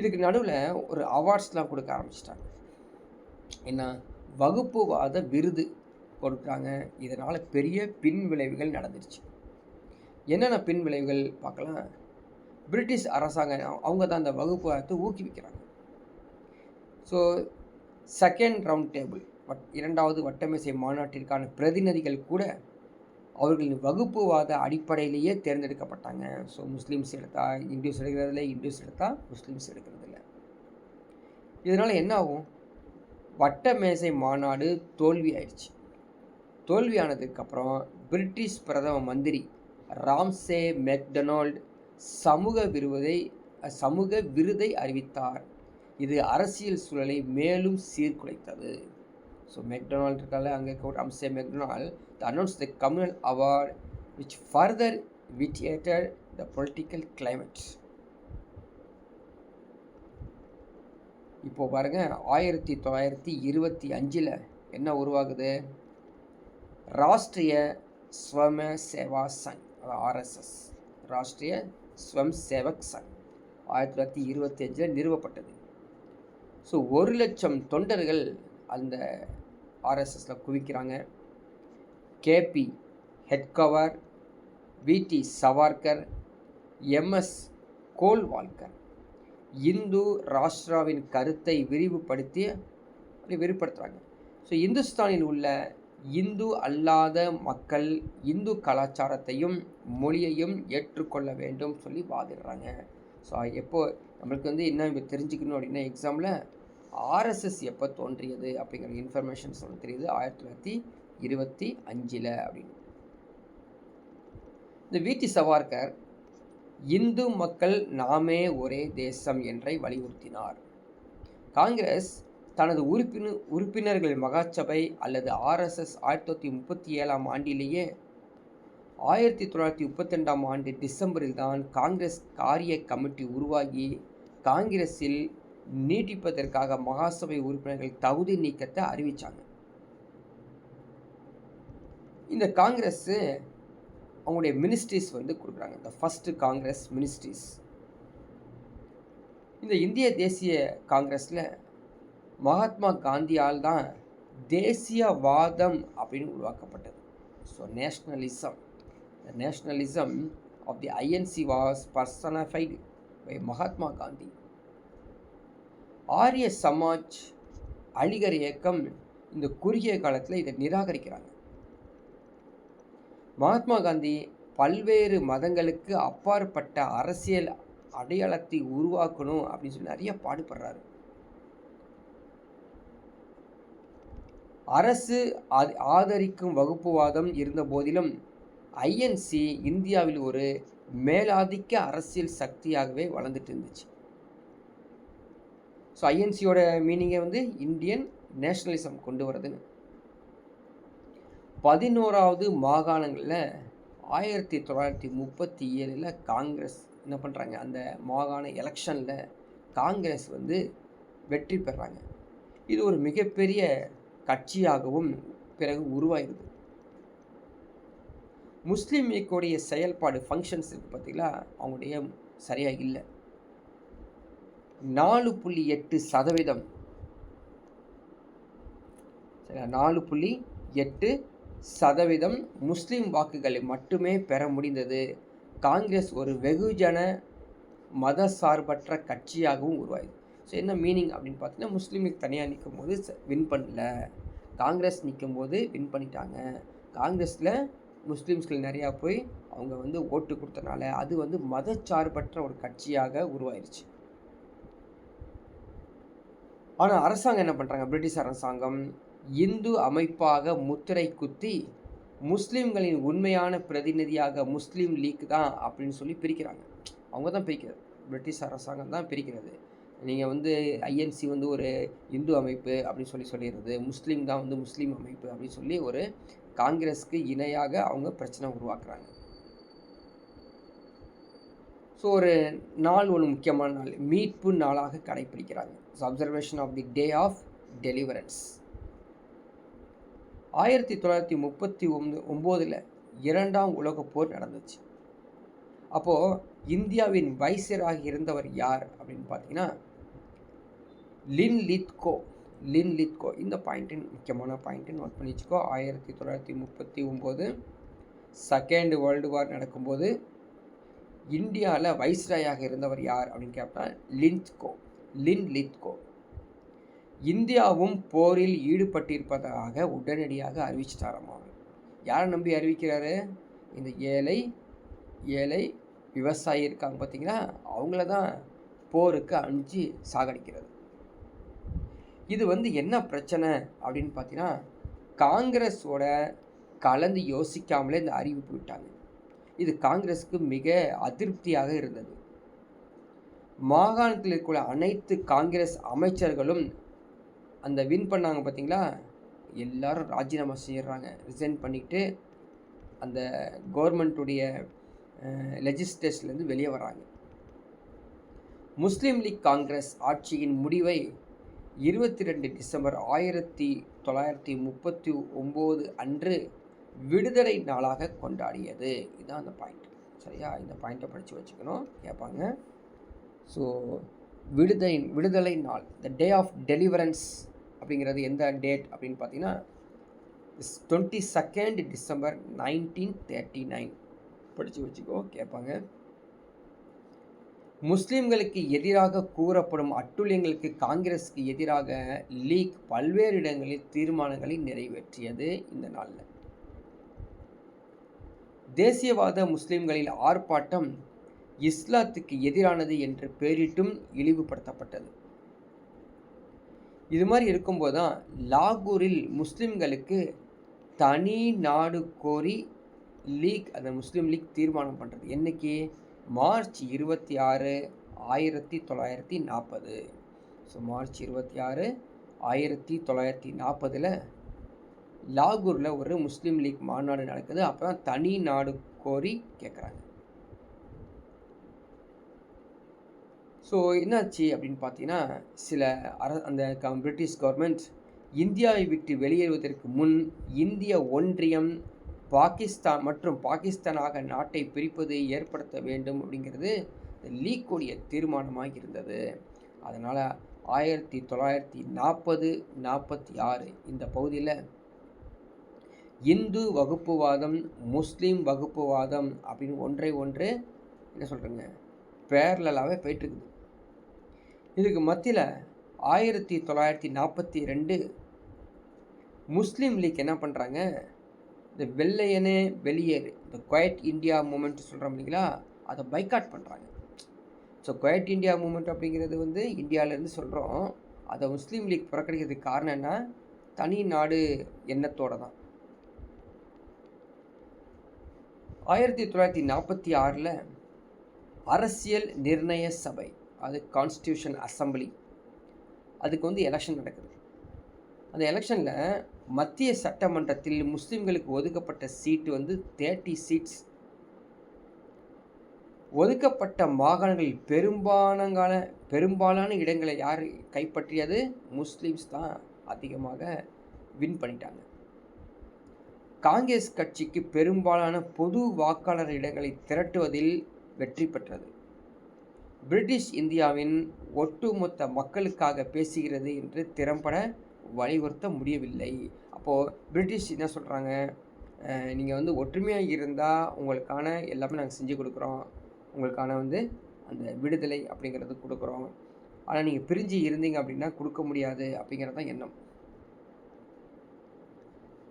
இதுக்கு நடுவில் ஒரு அவார்ட்ஸ்லாம் கொடுக்க ஆரம்பிச்சிட்டாங்க. என்ன, வகுப்புவாத விருது கொடுக்குறாங்க. இதனால் பெரிய பின் விளைவுகள் நடந்துருச்சு. என்னென்ன பின் விளைவுகள் பார்க்கலாம். பிரிட்டிஷ் அரசாங்கம் அவங்க தான் அந்த வகுப்புவாதத்தை ஊக்குவிக்கிறாங்க. ஸோ செகண்ட் ரவுண்ட் டேபிள், இரண்டாவது வட்டமேசை மாநாட்டிற்கான பிரதிநிதிகள் கூட அவர்களின் வகுப்புவாத அடிப்படையிலேயே தேர்ந்தெடுக்கப்பட்டாங்க. ஸோ முஸ்லீம்ஸ் எடுத்தால் இந்துஸ் எடுக்கிறதில்ல, இந்துஸ் எடுத்தால் முஸ்லீம்ஸ் எடுக்கிறதில்ல. இதனால் என்ன ஆகும், வட்டமேசை மாநாடு தோல்வி ஆயிடுச்சு. தோல்வியானதுக்கப்புறம் பிரிட்டிஷ் பிரதம மந்திரி ராம்சே மெக்டொனால்ட் சமூக விருதை அறிவித்தார். இது அரசியல் சூழலை மேலும் சீர்குலைத்தது. ஸோ மெக்டொனால்ட் இருக்கால, அங்கே Ramsay MacDonald announced the communal award which further vitiated the political climate. இப்போ பாருங்க, 1925 என்ன உருவாகுது, ராஷ்ட்ரிய ஸ்வயம் சேவா சங், ஆர்எஸ்எஸ், ராஷ்ட்ரிய ஸ்வயம் சேவக் சங் 1925 நிறுவப்பட்டது. ஸோ 1,00,000 தொண்டர்கள் அந்த ஆர்எஸ்எஸில் குவிக்கிறாங்க. கேபி ஹெட்கவர், விடி சவார்கர், எம்எஸ் கோல்வால்கர் இந்து ராஷ்டிராவின் கருத்தை விரிவுபடுத்துகிறாங்க. ஸோ இந்துஸ்தானில் உள்ள இந்து அல்லாத மக்கள் இந்து கலாச்சாரத்தையும் மொழியையும் ஏற்றுக்கொள்ள வேண்டும் சொல்லி வாதிடுறாங்க. ஸோ எப்போ நம்மளுக்கு வந்து என்ன இப்போ தெரிஞ்சுக்கணும் அப்படின்னா, எக்ஸாமில் ஆர்எஸ்எஸ் எப்போ தோன்றியது அப்படிங்கிற இன்ஃபர்மேஷன் சொல்ல தெரியுது 1925 அப்படின்னு. இந்த விடி சவார்கர் இந்து மக்கள் நாமே ஒரே தேசம் என்றை வலியுறுத்தினார். காங்கிரஸ் தனது உறுப்பினர்கள் மகாசபை அல்லது RSS 1937 ஆண்டிலேயே 1932 ஆண்டு டிசம்பரில் தான் காங்கிரஸ் காரிய கமிட்டி உருவாகி காங்கிரஸில் நீட்டிப்பதற்காக மகாசபை உறுப்பினர்கள் தகுதி நீக்கத்தை அறிவித்தாங்க. இந்த காங்கிரஸ் அவங்களுடைய மினிஸ்ட்ரிஸ் கொடுக்குறாங்க. இந்த ஃபஸ்ட்டு காங்கிரஸ் மினிஸ்ட்ரிஸ். இந்த இந்திய தேசிய காங்கிரஸில் மகாத்மா காந்தியால் தான் தேசியவாதம் அப்படின்னு உருவாக்கப்பட்டது. So nationalism of the INC was personified by Mahatma Gandhi. Arya Samaj Aligarh இயக்கம் இந்த குறுகிய காலத்தில் இதை நிராகரிக்கிறாங்க. மகாத்மா காந்தி பல்வேறு மதங்களுக்கு அப்பாற்பட்ட அரசியல் அடையாளத்தை உருவாக்கணும் அப்படின்னு சொல்லி நிறைய பாடுபடுறாரு. அரசு ஆதரிக்கும் வகுப்புவாதம் இருந்த போதிலும் INC இந்தியாவில் ஒரு மேலாதிக்க அரசியல் சக்தியாகவே வளர்ந்துட்டு இருந்துச்சு. ஸோ INCயோட மீனிங்கை இந்தியன் நேஷனலிசம் கொண்டு வரதுன்னு. 11வது மாகாணங்களில் 1937 காங்கிரஸ் என்ன பண்ணுறாங்க, அந்த மாகாண எலெக்ஷனில் காங்கிரஸ் வெற்றி பெறாங்க. இது ஒரு மிகப்பெரிய கட்சியாகவும் பிறகு உருவாயிருது. முஸ்லீம் லீக்குடைய செயல்பாடு ஃபங்க்ஷன்ஸ் இருக்குது பார்த்தீங்களா, அவங்களுடைய சரியாக இல்லை. 4.8% 4.8% முஸ்லீம் வாக்குகளை மட்டுமே பெற முடிந்தது. காங்கிரஸ் ஒரு வெகுஜன மத சார்பற்ற கட்சியாகவும் உருவாயுது. ஸோ என்ன மீனிங் அப்படின்னு பார்த்தீங்கன்னா, முஸ்லீம் லீக் தனியாக நிற்கும் போது வின் பண்ணல, காங்கிரஸ் நிற்கும் போது வின் பண்ணிட்டாங்க. காங்கிரஸில் முஸ்லீம்ஸ்கள் நிறையா போய் அவங்க ஓட்டு கொடுத்தனால அது மதச்சார்பற்ற ஒரு கட்சியாக உருவாயிருச்சு. ஆனால் அரசாங்கம் என்ன பண்ணுறாங்க, பிரிட்டிஷ் அரசாங்கம் இந்து அமைப்பாக முத்திரை குத்தி முஸ்லீம்களின் உண்மையான பிரதிநிதியாக முஸ்லீம் லீக் தான் அப்படின்னு சொல்லி பிரிக்கிறாங்க. அவங்க தான் பிரிக்கிறது, பிரிட்டிஷ் அரசாங்கம் தான் பிரிக்கிறது. நீங்கள் INC ஒரு இந்து அமைப்பு அப்படின்னு சொல்லிடுறது, முஸ்லீம் தான் முஸ்லீம் அமைப்பு அப்படின்னு சொல்லி ஒரு காங்கிரஸுக்கு இணையாக அவங்க பிரச்சனை உருவாக்குறாங்க. ஸோ ஒரு நாள் முக்கியமான நாள், மீட்பு நாளாக கடைப்பிடிக்கிறாங்க. So observation of the day of deliverance. 1939 2ஆம் உலகப் போர் நடந்துச்சு. அப்போது இந்தியாவின் வைசியராக இருந்தவர் யார் அப்படின்னு பார்த்தீங்கன்னா லின் லித்கோ. இந்த பாயிண்ட்டின் முக்கியமான பாயிண்ட்டு நோட் பண்ணி வச்சுக்கோ. 1939 செகண்ட் வேர்ல்டு வார் நடக்கும்போது இந்தியாவில் வைஸ்ராயாக இருந்தவர் யார் அப்படின்னு கேட்டால் லின் லித்கோ. இந்தியாவும் போரில் ஈடுபட்டிருப்பதாக உடனடியாக அறிவிச்சிட்டாராமா. யாரை நம்பி அறிவிக்கிறாரு, இந்த ஏழை விவசாயி இருக்காங்க பார்த்தீங்களா, அவங்கள தான் போருக்கு அனுப்பிச்சு சாகடிக்கிறது. இது என்ன பிரச்சனை அப்படின்னு பார்த்தீங்கன்னா, காங்கிரஸோட கலந்து யோசிக்காமலே இந்த அறிவிப்பு விட்டாங்க. இது காங்கிரஸுக்கு மிக அதிருப்தியாக இருந்தது. மாகாணத்தில் இருக்கிற அனைத்து காங்கிரஸ் அமைச்சர்களும் அந்த வின் பண்ணாங்க பார்த்தீங்களா, எல்லாரும் ராஜினாமா செய்கிறாங்க, ரிசைன் பண்ணிவிட்டு அந்த கவர்மெண்ட்டுடைய லெஜிஸ்லேஷன்லேருந்து வெளியே வராங்க. முஸ்லீம் லீக் காங்கிரஸ் ஆட்சியின் முடிவை 22 டிசம்பர் 1939 அன்று விடுதலை நாளாக கொண்டாடியது. இதுதான் அந்த பாயிண்ட். சரியா, இந்த பாயிண்ட்டை படித்து வச்சுக்கணும், கேட்பாங்க. ஸோ விடுதலை நாள், த டே ஆஃப் டெலிவரன்ஸ் அப்படிங்கிறது எந்த டேட் அப்படின்னு பார்த்தீங்கன்னா 22 டிசம்பர் 1939. படித்து வச்சுக்கோ, கேட்பாங்க. முஸ்லீம்களுக்கு எதிராக கூறப்படும் அட்டூழியங்களுக்கு காங்கிரஸுக்கு எதிராக லீக் பல்வேறு இடங்களில் தீர்மானங்களை நிறைவேற்றியது. இந்த நாளில் தேசியவாத முஸ்லீம்களின் ஆர்ப்பாட்டம் இஸ்லாத்துக்கு எதிரானது என்று பெயரிட்டும் இழிவுபடுத்தப்பட்டது. இது மாதிரி இருக்கும்போது தான் லாகூரில் முஸ்லீம்களுக்கு தனி நாடு கோரி லீக், அந்த முஸ்லீம் லீக் தீர்மானம் பண்ணுறது. என்னைக்கு, மார்ச் 26, 1940. ஸோ மார்ச் 26, 1940 லாகூரில் ஒரு முஸ்லீம் லீக் மாநாடு நடக்குது. அப்போ தான் தனி நாடு கோரி கேட்குறாங்க. ஸோ என்னாச்சு அப்படின்னு பார்த்தீங்கன்னா, சில அந்த பிரிட்டிஷ் கவர்மெண்ட் இந்தியாவை விட்டு வெளியேறுவதற்கு முன் இந்திய ஒன்றியம் பாகிஸ்தான் மற்றும் பாகிஸ்தானாக நாட்டை பிரிப்பது ஏற்படுத்த வேண்டும் அப்படிங்கிறது லீக்குடைய தீர்மானமாக இருந்தது. அதனால் 1940-46 இந்த பகுதியில் இந்து வகுப்புவாதம், முஸ்லீம் வகுப்புவாதம் அப்படின்னு ஒன்று என்ன சொல்கிறேங்க பேரலாகவே போயிட்டுருக்குது. இதுக்கு மத்தியில் 1942 முஸ்லீம் லீக் என்ன பண்ணுறாங்க, இந்த வெள்ளையனே வெளியேறு, இந்த குவைட் இந்தியா மூமெண்ட் சொல்கிறோம் இல்லைங்களா, அதை பைக்காட் பண்ணுறாங்க. ஸோ குவைட் இந்தியா மூமெண்ட் அப்படிங்கிறது இந்தியாவிலேருந்து சொல்கிறோம். அதை முஸ்லீம் லீக் புறக்கணிக்கிறதுக்கு காரணம் என்ன, தனி நாடு எண்ணத்தோடு தான். 1946 அரசியல் நிர்ணய சபை, அது கான்ஸ்டியூஷன் அசம்பிளி, அதுக்கு எலெக்ஷன் நடக்குது. அந்த எலெக்ஷனில் மத்திய சட்டமன்றத்தில் முஸ்லீம்களுக்கு ஒதுக்கப்பட்ட சீட்டு 30 சீட்ஸ். ஒதுக்கப்பட்ட மாகாணங்களில் பெரும்பாலான இடங்களை யார் கைப்பற்றியது, முஸ்லீம்ஸ் தான் அதிகமாக வின் பண்ணிட்டாங்க. காங்கிரஸ் கட்சிக்கு பெரும்பாலான பொது வாக்காளர் இடங்களை திரட்டுவதில் வெற்றி பெற்றது. பிரிட்டிஷ் இந்தியாவின் ஒட்டுமொத்த மக்களுக்காக பேசுகிறது என்று திறம்பட வலியுறுத்த முடியவில்லை. அப்போது பிரிட்டிஷ் என்ன சொல்கிறாங்க, நீங்கள் ஒற்றுமையாக இருந்தால் உங்களுக்கான எல்லாமே நாங்கள் செஞ்சு கொடுக்குறோம், உங்களுக்கான அந்த விடுதலை அப்படிங்கிறது கொடுக்குறோம், ஆனால் நீங்கள் பிரிஞ்சு இருந்தீங்க அப்படின்னா கொடுக்க முடியாது அப்படிங்கிறது தான் எண்ணம்.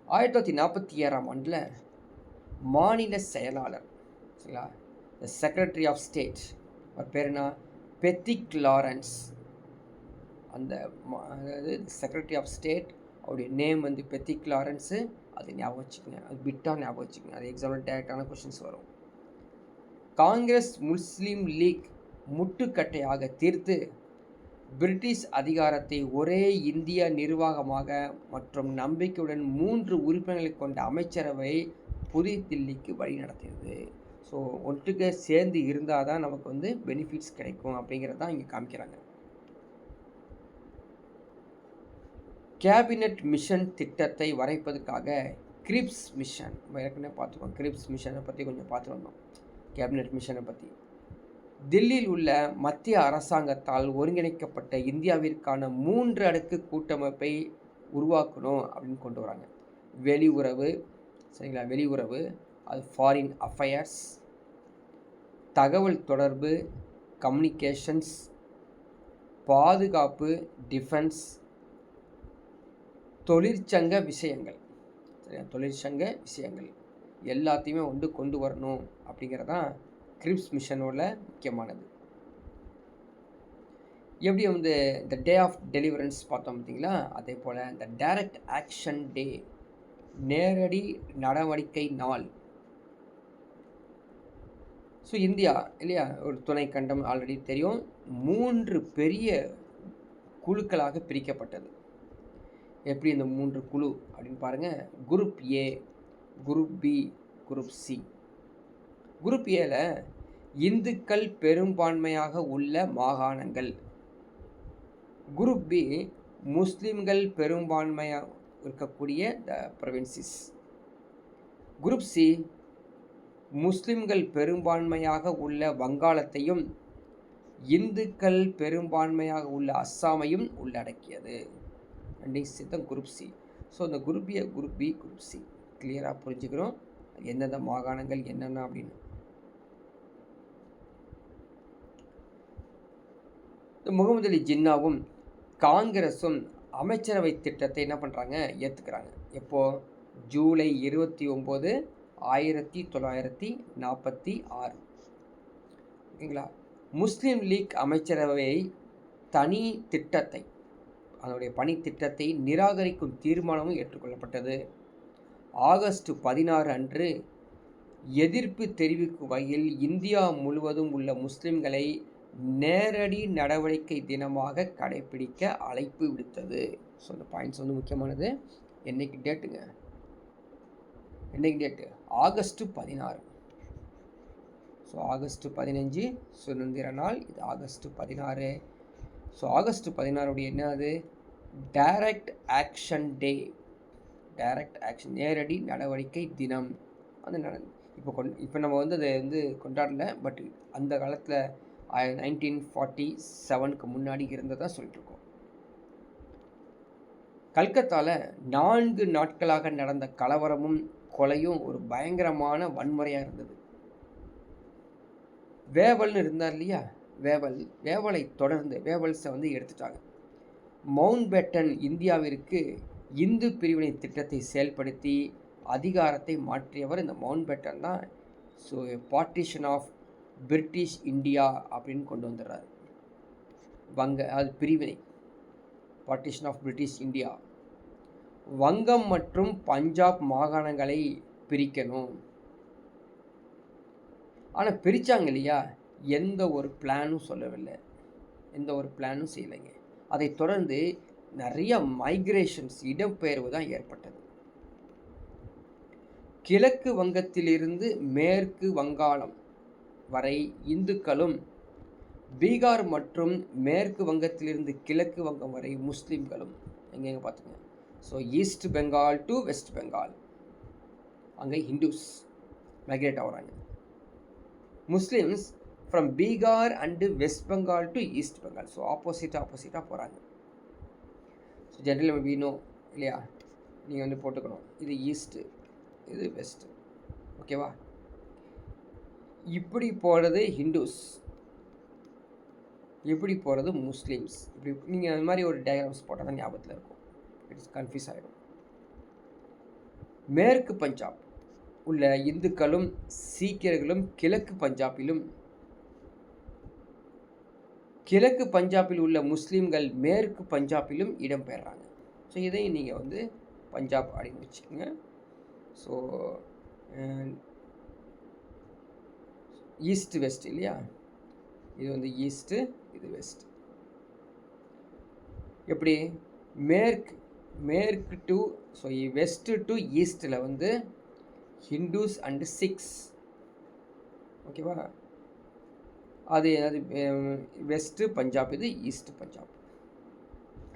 1947 மாநில செயலாளர், சரிங்களா, த செக்ரட்டரி ஆஃப் ஸ்டேட், அவர் பேர் என்ன, பெத்திக் லாரன்ஸ். அந்த அதாவது செக்ரட்டரி ஆஃப் ஸ்டேட், அவருடைய நேம் பெத்திக் லாரன்ஸு. அது ஞாபகம் வச்சுக்கோங்க, அது பிட்டாக ஞாபகம் வச்சுக்கோங்க, அது எக்ஸாம்பிள் டேரெக்டான கொஷின்ஸ் வரும். காங்கிரஸ் முஸ்லீம் லீக் முட்டுக்கட்டையாக தீர்த்து பிரிட்டிஷ் அதிகாரத்தை ஒரே இந்திய நிர்வாகமாக மற்றும் நம்பிக்கையுடன் 3 உறுப்பினர்களை கொண்ட அமைச்சரவை புது தில்லிக்கு வழி நடத்தியது. ஸோ ஒட்டுக்க சேர்ந்து இருந்தால் தான் நமக்கு பெனிஃபிட்ஸ் கிடைக்கும் அப்படிங்கிறது தான் இங்கே காமிக்கிறாங்க. கேபினட் மிஷன் திட்டத்தை வரைப்பதற்காக கிரிப்ஸ் மிஷன், ஏற்கனவே பார்த்துருக்கோம், கிரிப்ஸ் மிஷனை பற்றி கொஞ்சம் பார்த்து வந்தோம். கேபினட் மிஷனை பற்றி தில்லியில் உள்ள மத்திய அரசாங்கத்தால் ஒருங்கிணைக்கப்பட்ட இந்தியாவிற்கான 3 அடுக்கு கூட்டமைப்பை உருவாக்கணும் அப்படின்னு கொண்டு வராங்க. வெளியுறவு, சரிங்களா, வெளியுறவு, அது ஃபாரின் அஃபேர்ஸ், தகவல் தொடர்பு கம்யூனிகேஷன்ஸ், பாதுகாப்பு டிஃபென்ஸ், தொழிற்சங்க விஷயங்கள், சரியா, தொழிற்சங்க விஷயங்கள் எல்லாத்தையுமே கொண்டு வரணும் அப்படிங்கிறதான் கிரிப்ஸ் மிஷனோட முக்கியமானது. எப்படி இந்த டே ஆஃப் டெலிவரன்ஸ் பார்த்தோம் பார்த்தீங்களா, அதே போல் இந்த டைரக்ட் ஆக்ஷன் டே, நேரடி நடவடிக்கை நாள். ஸோ இந்தியா இல்லையா, ஒரு துணை கண்டம் ஆல்ரெடி தெரியும், 3 பெரிய குழுக்களாக பிரிக்கப்பட்டது. எப்படி இந்த 3 குழு அப்படின்னு பாருங்கள், group A, group B, group C. Group ஏல இந்துக்கள் பெரும்பான்மையாக உள்ள மாகாணங்கள். குரூப் பி முஸ்லிம்கள் பெரும்பான்மையாக இருக்கக்கூடிய த ப்ரொவின்சிஸ். குரூப் சி முஸ்லிம்கள் பெரும்பான்மையாக உள்ள வங்காளத்தையும் இந்துக்கள் பெரும்பான்மையாக உள்ள அஸ்ஸாமையும் உள்ளடக்கியது. ரெண்டும் குரூப் சி. ஸோ இந்த group A, group B, group C கிளியராக புரிஞ்சுக்கிறோம் எந்தெந்த மாகாணங்கள் என்னென்ன அப்படின்னு. முகமது அலி ஜின்னாவும் காங்கிரஸும் அமைச்சரவை திட்டத்தை என்ன பண்ணுறாங்க, ஏற்றுக்கிறாங்க. எப்போது, ஜூலை 29, 1946. ஓகேங்களா. முஸ்லீம் லீக் அமைச்சரவை தனி திட்டத்தை, அதனுடைய பணி திட்டத்தை நிராகரிக்கும் தீர்மானமும் ஏற்றுக்கொள்ளப்பட்டது. ஆகஸ்ட் 16 அன்று எதிர்ப்பு தெரிவிக்கும் வகையில் இந்தியா முழுவதும் உள்ள முஸ்லிம்களை நேரடி நடவடிக்கை தினமாக கடைபிடிக்க அழைப்பு விடுத்தது. ஸோ இந்த பாயிண்ட்ஸ் வந்து முக்கியமானது. என்னைக்கு டேட்டுங்க? என்னைக்கு டேட்டு? ஆகஸ்ட் 16. ஸோ ஆகஸ்ட் 15 சுதந்திர நாள். இது ஆகஸ்ட் 16. ஸோ ஆகஸ்ட் 16 என்னது? டைரக்ட் ஆக்ஷன் டே. டைரக்ட் ஆக்ஷன், நேரடி நடவடிக்கை தினம். அது இப்போ நம்ம வந்து அதை வந்து கொண்டாடல, பட் அந்த காலத்தில் 1947க்கு முன்னாடி இருந்ததாக சொல்லிட்டுருக்கோம். கல்கத்தாவில் 4 நாட்களாக நடந்த கலவரமும் கொலையும் ஒரு பயங்கரமான வன்முறையாக இருந்தது. வேவல்னு இருந்தார் இல்லையா, வேவலை தொடர்ந்து வேவல்ஸை வந்து எடுத்துட்டாங்க. மவுண்ட் பேட்டன் இந்தியாவிற்கு இந்து பிரிவினை திட்டத்தை செயல்படுத்தி அதிகாரத்தை மாற்றியவர் இந்த மவுண்ட் பேட்டன் தான். So partition of British India அப்படின்னு கொண்டு வந்துடுறாரு. அது பிரிவினை, பார்ட்டிஷன் ஆஃப் பிரிட்டிஷ் இந்தியா. வங்கம் மற்றும் பஞ்சாப் மாகாணங்களை பிரிக்கணும். ஆனால் பிரித்தாங்க இல்லையா, எந்த ஒரு பிளானும் சொல்லவில்லை, எந்த ஒரு பிளானும் செய்யலைங்க. அதை தொடர்ந்து நிறைய மைக்ரேஷன்ஸ், இடம்பெயர்வு தான் ஏற்பட்டது. கிழக்கு வங்கத்திலிருந்து மேற்கு வங்காளம் வரை இந்துக்களும், பீகார் மற்றும் மேற்கு வங்கத்திலிருந்து கிழக்கு வங்கம் வரை முஸ்லீம்களும். எங்கெங்க பார்த்துங்க. So East Bengal to West Bengal, அங்கே ஹிந்துஸ் மைக்ரேட் ஆகிறாங்க. Muslims from Bihar and West Bengal to East Bengal. So ஆப்போசிட்டாக போகிறாங்க. ஸோ ஜென்ரலி வீணும் இல்லையா, நீங்கள் வந்து போட்டுக்கணும். இது ஈஸ்ட்டு, இது வெஸ்ட்டு, ஓகேவா? இப்படி போகிறது ஹிந்துஸ், இப்படி போகிறது முஸ்லீம்ஸ். இப்படி நீங்கள் அந்த மாதிரி ஒரு டயக்ராம்ஸ் போட்டால் தான் ஞாபகத்தில் இருக்கும், இட்ஸ் கன்ஃபியூஸ் ஆகிடும். மேற்கு பஞ்சாப் உள்ள இந்துக்களும் சீக்கியர்களும் கிழக்கு பஞ்சாபில் உள்ள முஸ்லீம்கள் மேற்கு பஞ்சாபிலும் இடம்பெறாங்க. ஸோ இதையும் நீங்கள் வந்து பஞ்சாப் அப்படின்னு வச்சுக்கோங்க. ஸோ ஈஸ்ட் வெஸ்ட் இல்லையா, இது வந்து ஈஸ்ட்டு, இது வெஸ்ட். எப்படி மேற்கு டு, ஸோ வெஸ்ட்டு டு ஈஸ்ட்டில் வந்து ஹிந்துஸ் அண்டு சிக்ஸ், ஓகேவா? அது வெஸ்ட்டு பஞ்சாப், இது ஈஸ்ட் பஞ்சாப்.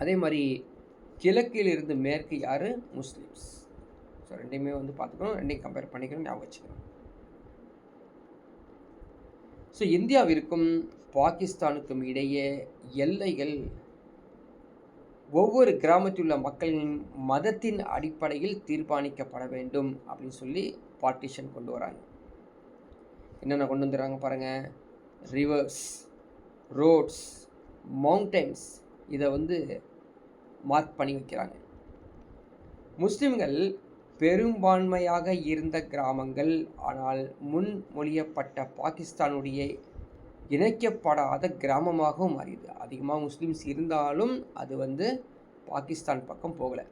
அதே மாதிரி கிழக்கில் இருந்து மேற்கு யார்? முஸ்லீம்ஸ். ஸோ ரெண்டையுமே வந்து பார்த்துக்கணும், ரெண்டையும் கம்பேர் பண்ணிக்கணும், ஞாபகம் வச்சுக்கணும். ஸோ இந்தியாவிற்கும் பாகிஸ்தானுக்கும் இடையே எல்லைகள் ஒவ்வொரு கிராமத்தில் உள்ள மக்களின் மதத்தின் அடிப்படையில் தீர்மானிக்கப்பட வேண்டும் அப்படின்னு சொல்லி பார்ட்டிஷன் கொண்டு வராங்க. என்னென்ன கொண்டு வந்துடுறாங்க பாருங்கள். ரிவர்ஸ், ரோட்ஸ், மவுண்டன்ஸ், இதை வந்து மார்க் பண்ணி வைக்கிறாங்க. முஸ்லிம்கள் பெரும்பான்மையாக இருந்த கிராமங்கள், ஆனால் முன்மொழியப்பட்ட பாகிஸ்தானுடைய இணைக்கப்படாத கிராமமாகவும் மாறியது. அதிகமாக முஸ்லீம்ஸ் இருந்தாலும் அது வந்து பாகிஸ்தான் பக்கம் போகலை.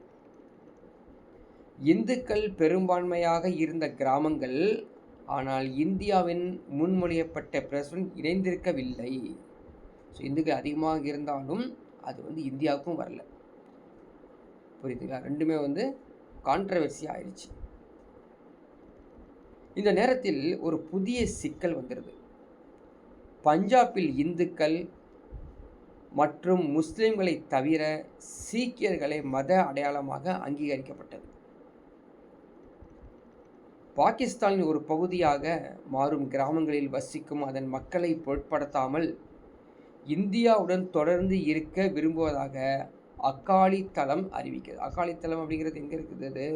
இந்துக்கள் பெரும்பான்மையாக இருந்த கிராமங்கள், ஆனால் இந்தியாவின் முன்மொழியப்பட்ட பிரசிடென்ட் இணைந்திருக்கவில்லை. ஸோ இந்துக்கள் அதிகமாக இருந்தாலும் அது வந்து இந்தியாவுக்கும் வரல. புரியுதுங்களா? ரெண்டுமே வந்து கான்ட்ரவர்சி ஆயிடுச்சு. இந்த நேரத்தில் ஒரு புதிய சிக்கல் வந்துடுது. பஞ்சாபில் இந்துக்கள் மற்றும் முஸ்லிம்களை தவிர சீக்கியர்களை மத அடையாளமாக அங்கீகரிக்கப்பட்டது. பாகிஸ்தானின் ஒரு பகுதியாக மாறும் கிராமங்களில் வசிக்கும் அதன் மக்களை பொருட்படுத்தாமல் இந்தியாவுடன் தொடர்ந்து இருக்க விரும்புவதாக அகாலி தளம் அறிவிக்கிறது. அகாலி தளம் அப்படிங்கிறது எங்கே இருக்குது? அது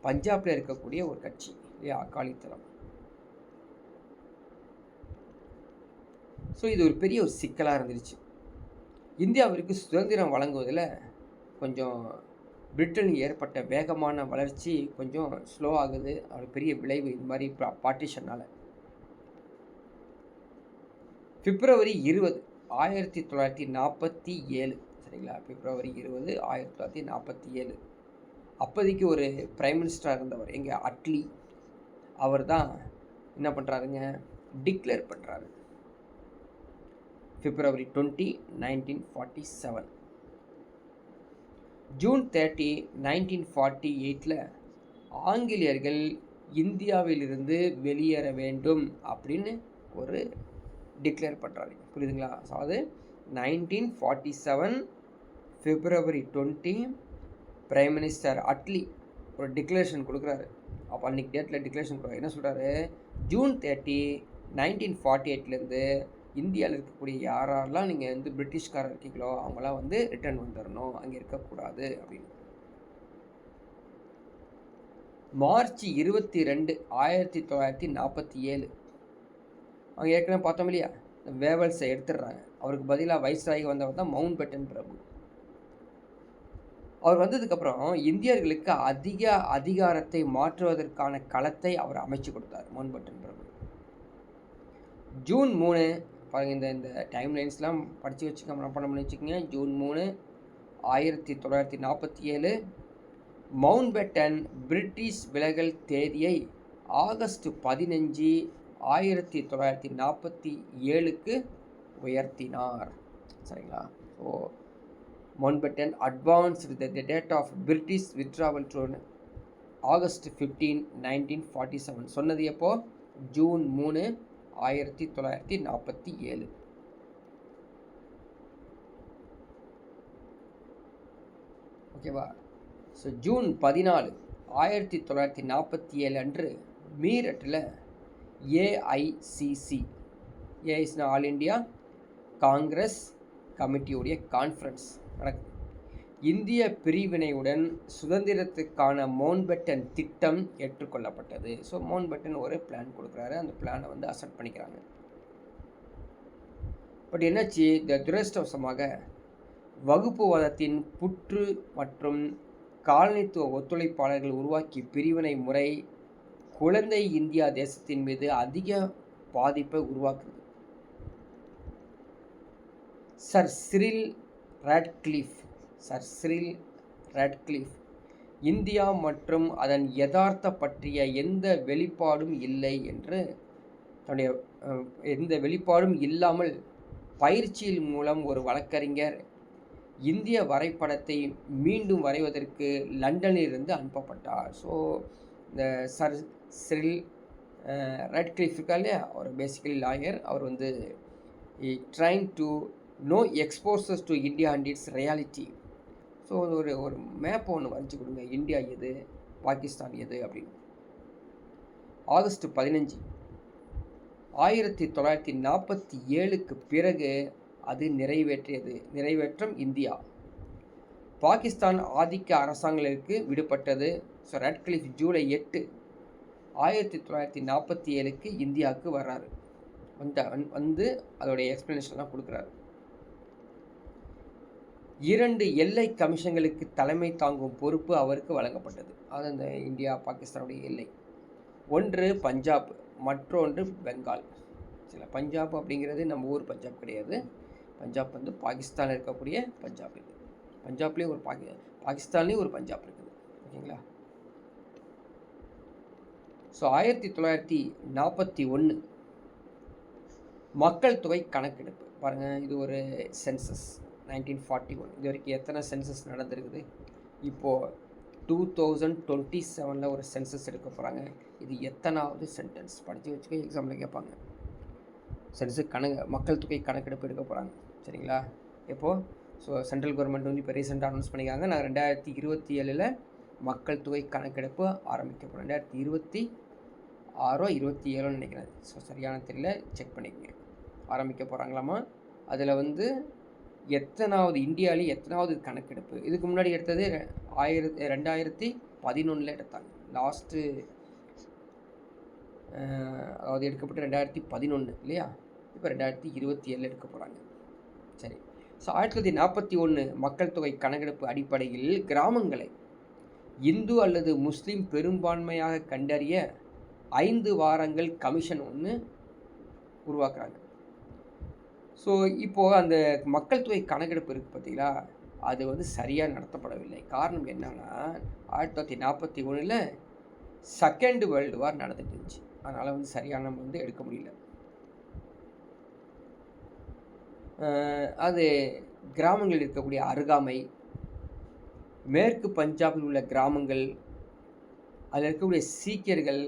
பஞ்சாபில் இருக்கக்கூடிய ஒரு கட்சி இல்லையா, அகாலி தளம். ஸோ இது ஒரு பெரிய ஒரு சிக்கலாக இருந்துருச்சு. இந்தியாவிற்கு சுதந்திரம் வழங்குவதில் கொஞ்சம் பிரிட்டனுக்கு ஏற்பட்ட வேகமான வளர்ச்சி கொஞ்சம் ஸ்லோ ஆகுது. அது பெரிய விளைவு இது மாதிரி பார்ட்டிஷனால். பிப்ரவரி 20, 1947, சரிங்களா? பிப்ரவரி 20, 1947. அப்போதைக்கு ஒரு பிரைம் மினிஸ்டராக இருந்தவர் எங்கள் அவர் தான் என்ன பண்ணுறாருங்க, டிக்ளேர் பண்ணுறாரு. February 20, 1947. ஜூன் 30, 1948 ஆங்கிலேயர்கள் இந்தியாவிலிருந்து வெளியேற வேண்டும் அப்படின்னு ஒரு டிக்ளேர் பண்ணுறாரு. புரியுதுங்களா? அதாவது 1947 February 20 பிரைம் மினிஸ்டர் அட்லி ஒரு டிக்ளரேஷன் கொடுக்குறாரு. அப்போ அன்றைக்கி டேட்டில் டிக்ளரேஷன் கொடுக்குறாரு. என்ன சொல்கிறாரு, ஜூன் 30, 1948 இந்தியாவில் இருக்கக்கூடிய யாரெல்லாம் நீங்கள் வந்து பிரிட்டிஷ்காரர் இருக்கீங்களோ அவங்களாம் வந்து ரிட்டர்ன் வந்துடணும், அங்கே இருக்கக்கூடாது அப்படின்னு. மார்ச் 22, 1947 அவங்க ஏற்கனவே பார்த்தோம் இல்லையா, வேவல்ஸை எடுத்துடுறாங்க. அவருக்கு பதிலாக வைஸ்ராய் வந்தவர் தான் மவுண்ட் பேட்டன் பிரபு. அவர் வந்ததுக்கப்புறம் இந்தியர்களுக்கு அதிக அதிகாரத்தை மாற்றுவதற்கான களத்தை அவர் அமைச்சு கொடுத்தார் மவுண்ட் பேட்டன் பிரபு. ஜூன் 3 பாருங்கள், இந்த டைம் லைன்ஸ்லாம் படித்து வச்சுக்க, மனப்பாடம் பண்ணி வச்சுக்கோங்க. ஜூன் 3, 1947 மவுண்ட் பேட்டன் பிரிட்டிஷ் விலகல் தேதியை ஆகஸ்ட் 15, 1947 உயர்த்தினார். சரிங்களா? So Mountbatten advanced the date of British withdrawal to August 15, 1947. சொன்னது எப்போ? ஜூன் 3, 1947. ஓகேவா? ஸோ ஜூன் 14, 1947 அன்று மீரட்டில் ஏஐசிசி, ஏஐசினா ஆல் இண்டியா காங்கிரஸ் கமிட்டியுடைய கான்ஃபரன்ஸ் நடக்குது. இந்திய பிரிவினையுடன் சுதந்திரத்துக்கான மவுண்ட் பேட்டன் திட்டம் ஏற்றுக்கொள்ளப்பட்டது. ஸோ மவுண்ட் பேட்டன் ஒரு பிளான் கொடுக்குறாரு, அந்த பிளானை வந்து அக்செப்ட் பண்ணிக்கிறாங்க. பட் என்னாச்சு, துரதிர்ஷ்டவசமாக வகுப்புவாதத்தின் புற்று மற்றும் காலனித்துவ ஒத்துழைப்பாளர்கள் உருவாக்கிய பிரிவினை முறை குழந்தை இந்தியா தேசத்தின் மீது அதிக பாதிப்பை உருவாக்குது. சர் சிரில் ராட்க்ளிஃப் இந்தியா மற்றும் அதன் யதார்த்த பற்றிய எந்த வெளிப்பாடும் இல்லை என்று தன்னுடைய எந்த வெளிப்பாடும் இல்லாமல் பயிற்சியின் மூலம் ஒரு வழக்கறிஞர் இந்திய வரைபடத்தை மீண்டும் வரைவதற்கு லண்டனிலிருந்து அனுப்பப்பட்டார். ஸோ இந்த சர் சிரில் ராட்க்ளிஃப் இருக்கா இல்லையா, அவர் பேசிக்கலி லாயர். அவர் வந்து trying to know exposes to India and its reality. So ஒரு மேப் ஒன்று வரைஞ்சி கொடுங்க, இந்தியா எது பாகிஸ்தான் எது அப்படின்னு. ஆகஸ்ட் 15, 1947 பிறகு அது நிறைவேற்றம் இந்தியா பாகிஸ்தான் ஆதிக்க அரசாங்கங்களுக்கு விடுபட்டது. ஸோ ராட்க்ளிஃப் ஜூலை 8, 1947 இந்தியாவுக்கு வர்றாரு. வந்து அதோடைய எக்ஸ்பிளனேஷன்லாம் கொடுக்குறாரு. 2 எல்லை கமிஷன்களுக்கு தலைமை தாங்கும் பொறுப்பு அவருக்கு வழங்கப்பட்டது. அது அந்த இந்தியா பாகிஸ்தானுடைய எல்லை. ஒன்று பஞ்சாப், மற்றொன்று பெங்கால். சில பஞ்சாப் அப்படிங்கிறது நம்ம ஊர் பஞ்சாப் கிடையாது. பஞ்சாப் வந்து பாகிஸ்தானில் இருக்கக்கூடிய பஞ்சாப். இது பஞ்சாப்லேயும் ஒரு பாகிஸ்தான்லேயும் ஒரு பஞ்சாப் இருக்குது. ஓகேங்களா? ஸோ 1941 மக்கள் தொகை கணக்கெடுப்பு. பாருங்கள், இது ஒரு சென்சஸ். 1941 இது வரைக்கும் எத்தனை சென்சஸ் நடந்திருக்குது? இப்போது 2027 ஒரு சென்சஸ் எடுக்க போகிறாங்க. இது எத்தனாவது சென்டென்ஸ்? படித்து வச்சுக்க, எக்ஸாமில் கேட்பாங்க. சென்சஸ் மக்கள் தொகை கணக்கெடுப்பு எடுக்க போகிறாங்க. சரிங்களா? இப்போது ஸோ சென்ட்ரல் கவர்மெண்ட் வந்து இப்போ ரீசெண்டாக அனௌன்ஸ் பண்ணிக்காங்க, நான் 2027 மக்கள் தொகை கணக்கெடுப்பு ஆரம்பிக்க போகிறேன். 2026 27 நினைக்கிறேன். ஸோ சரியான தெரியல, செக் பண்ணிக்கங்க. ஆரம்பிக்க போகிறாங்களாமா. அதில் வந்து எத்தனாவது இந்தியாவிலே எத்தனாவது கணக்கெடுப்பு? இதுக்கு முன்னாடி எடுத்தது 2011 எடுத்தாங்க. லாஸ்ட்டு அதாவது எடுக்கப்பட்டு 2011 இல்லையா? இப்போ 2027 எடுக்க போகிறாங்க. சரி. ஸோ 1941 மக்கள் தொகை கணக்கெடுப்பு அடிப்படையில் கிராமங்களை இந்து அல்லது முஸ்லீம் பெரும்பான்மையாக கண்டறிய 5 வாரங்கள் கமிஷன் ஒன்று உருவாக்குறாங்க. ஸோ இப்போது அந்த மக்கள் தொகை கணக்கெடுப்பு இருக்குது பார்த்தீங்களா, அது வந்து சரியாக நடத்தப்படவில்லை. காரணம் என்னன்னா, 1941 செகண்ட் வேர்ல்டு வார் நடந்துட்டு இருந்துச்சு. அதனால் வந்து சரியான நம்ம வந்து எடுக்க முடியல. அது கிராமங்களில் இருக்கக்கூடிய அருகாமை, மேற்கு பஞ்சாபில் உள்ள கிராமங்கள், அதில் இருக்கக்கூடிய சீக்கியர்கள்,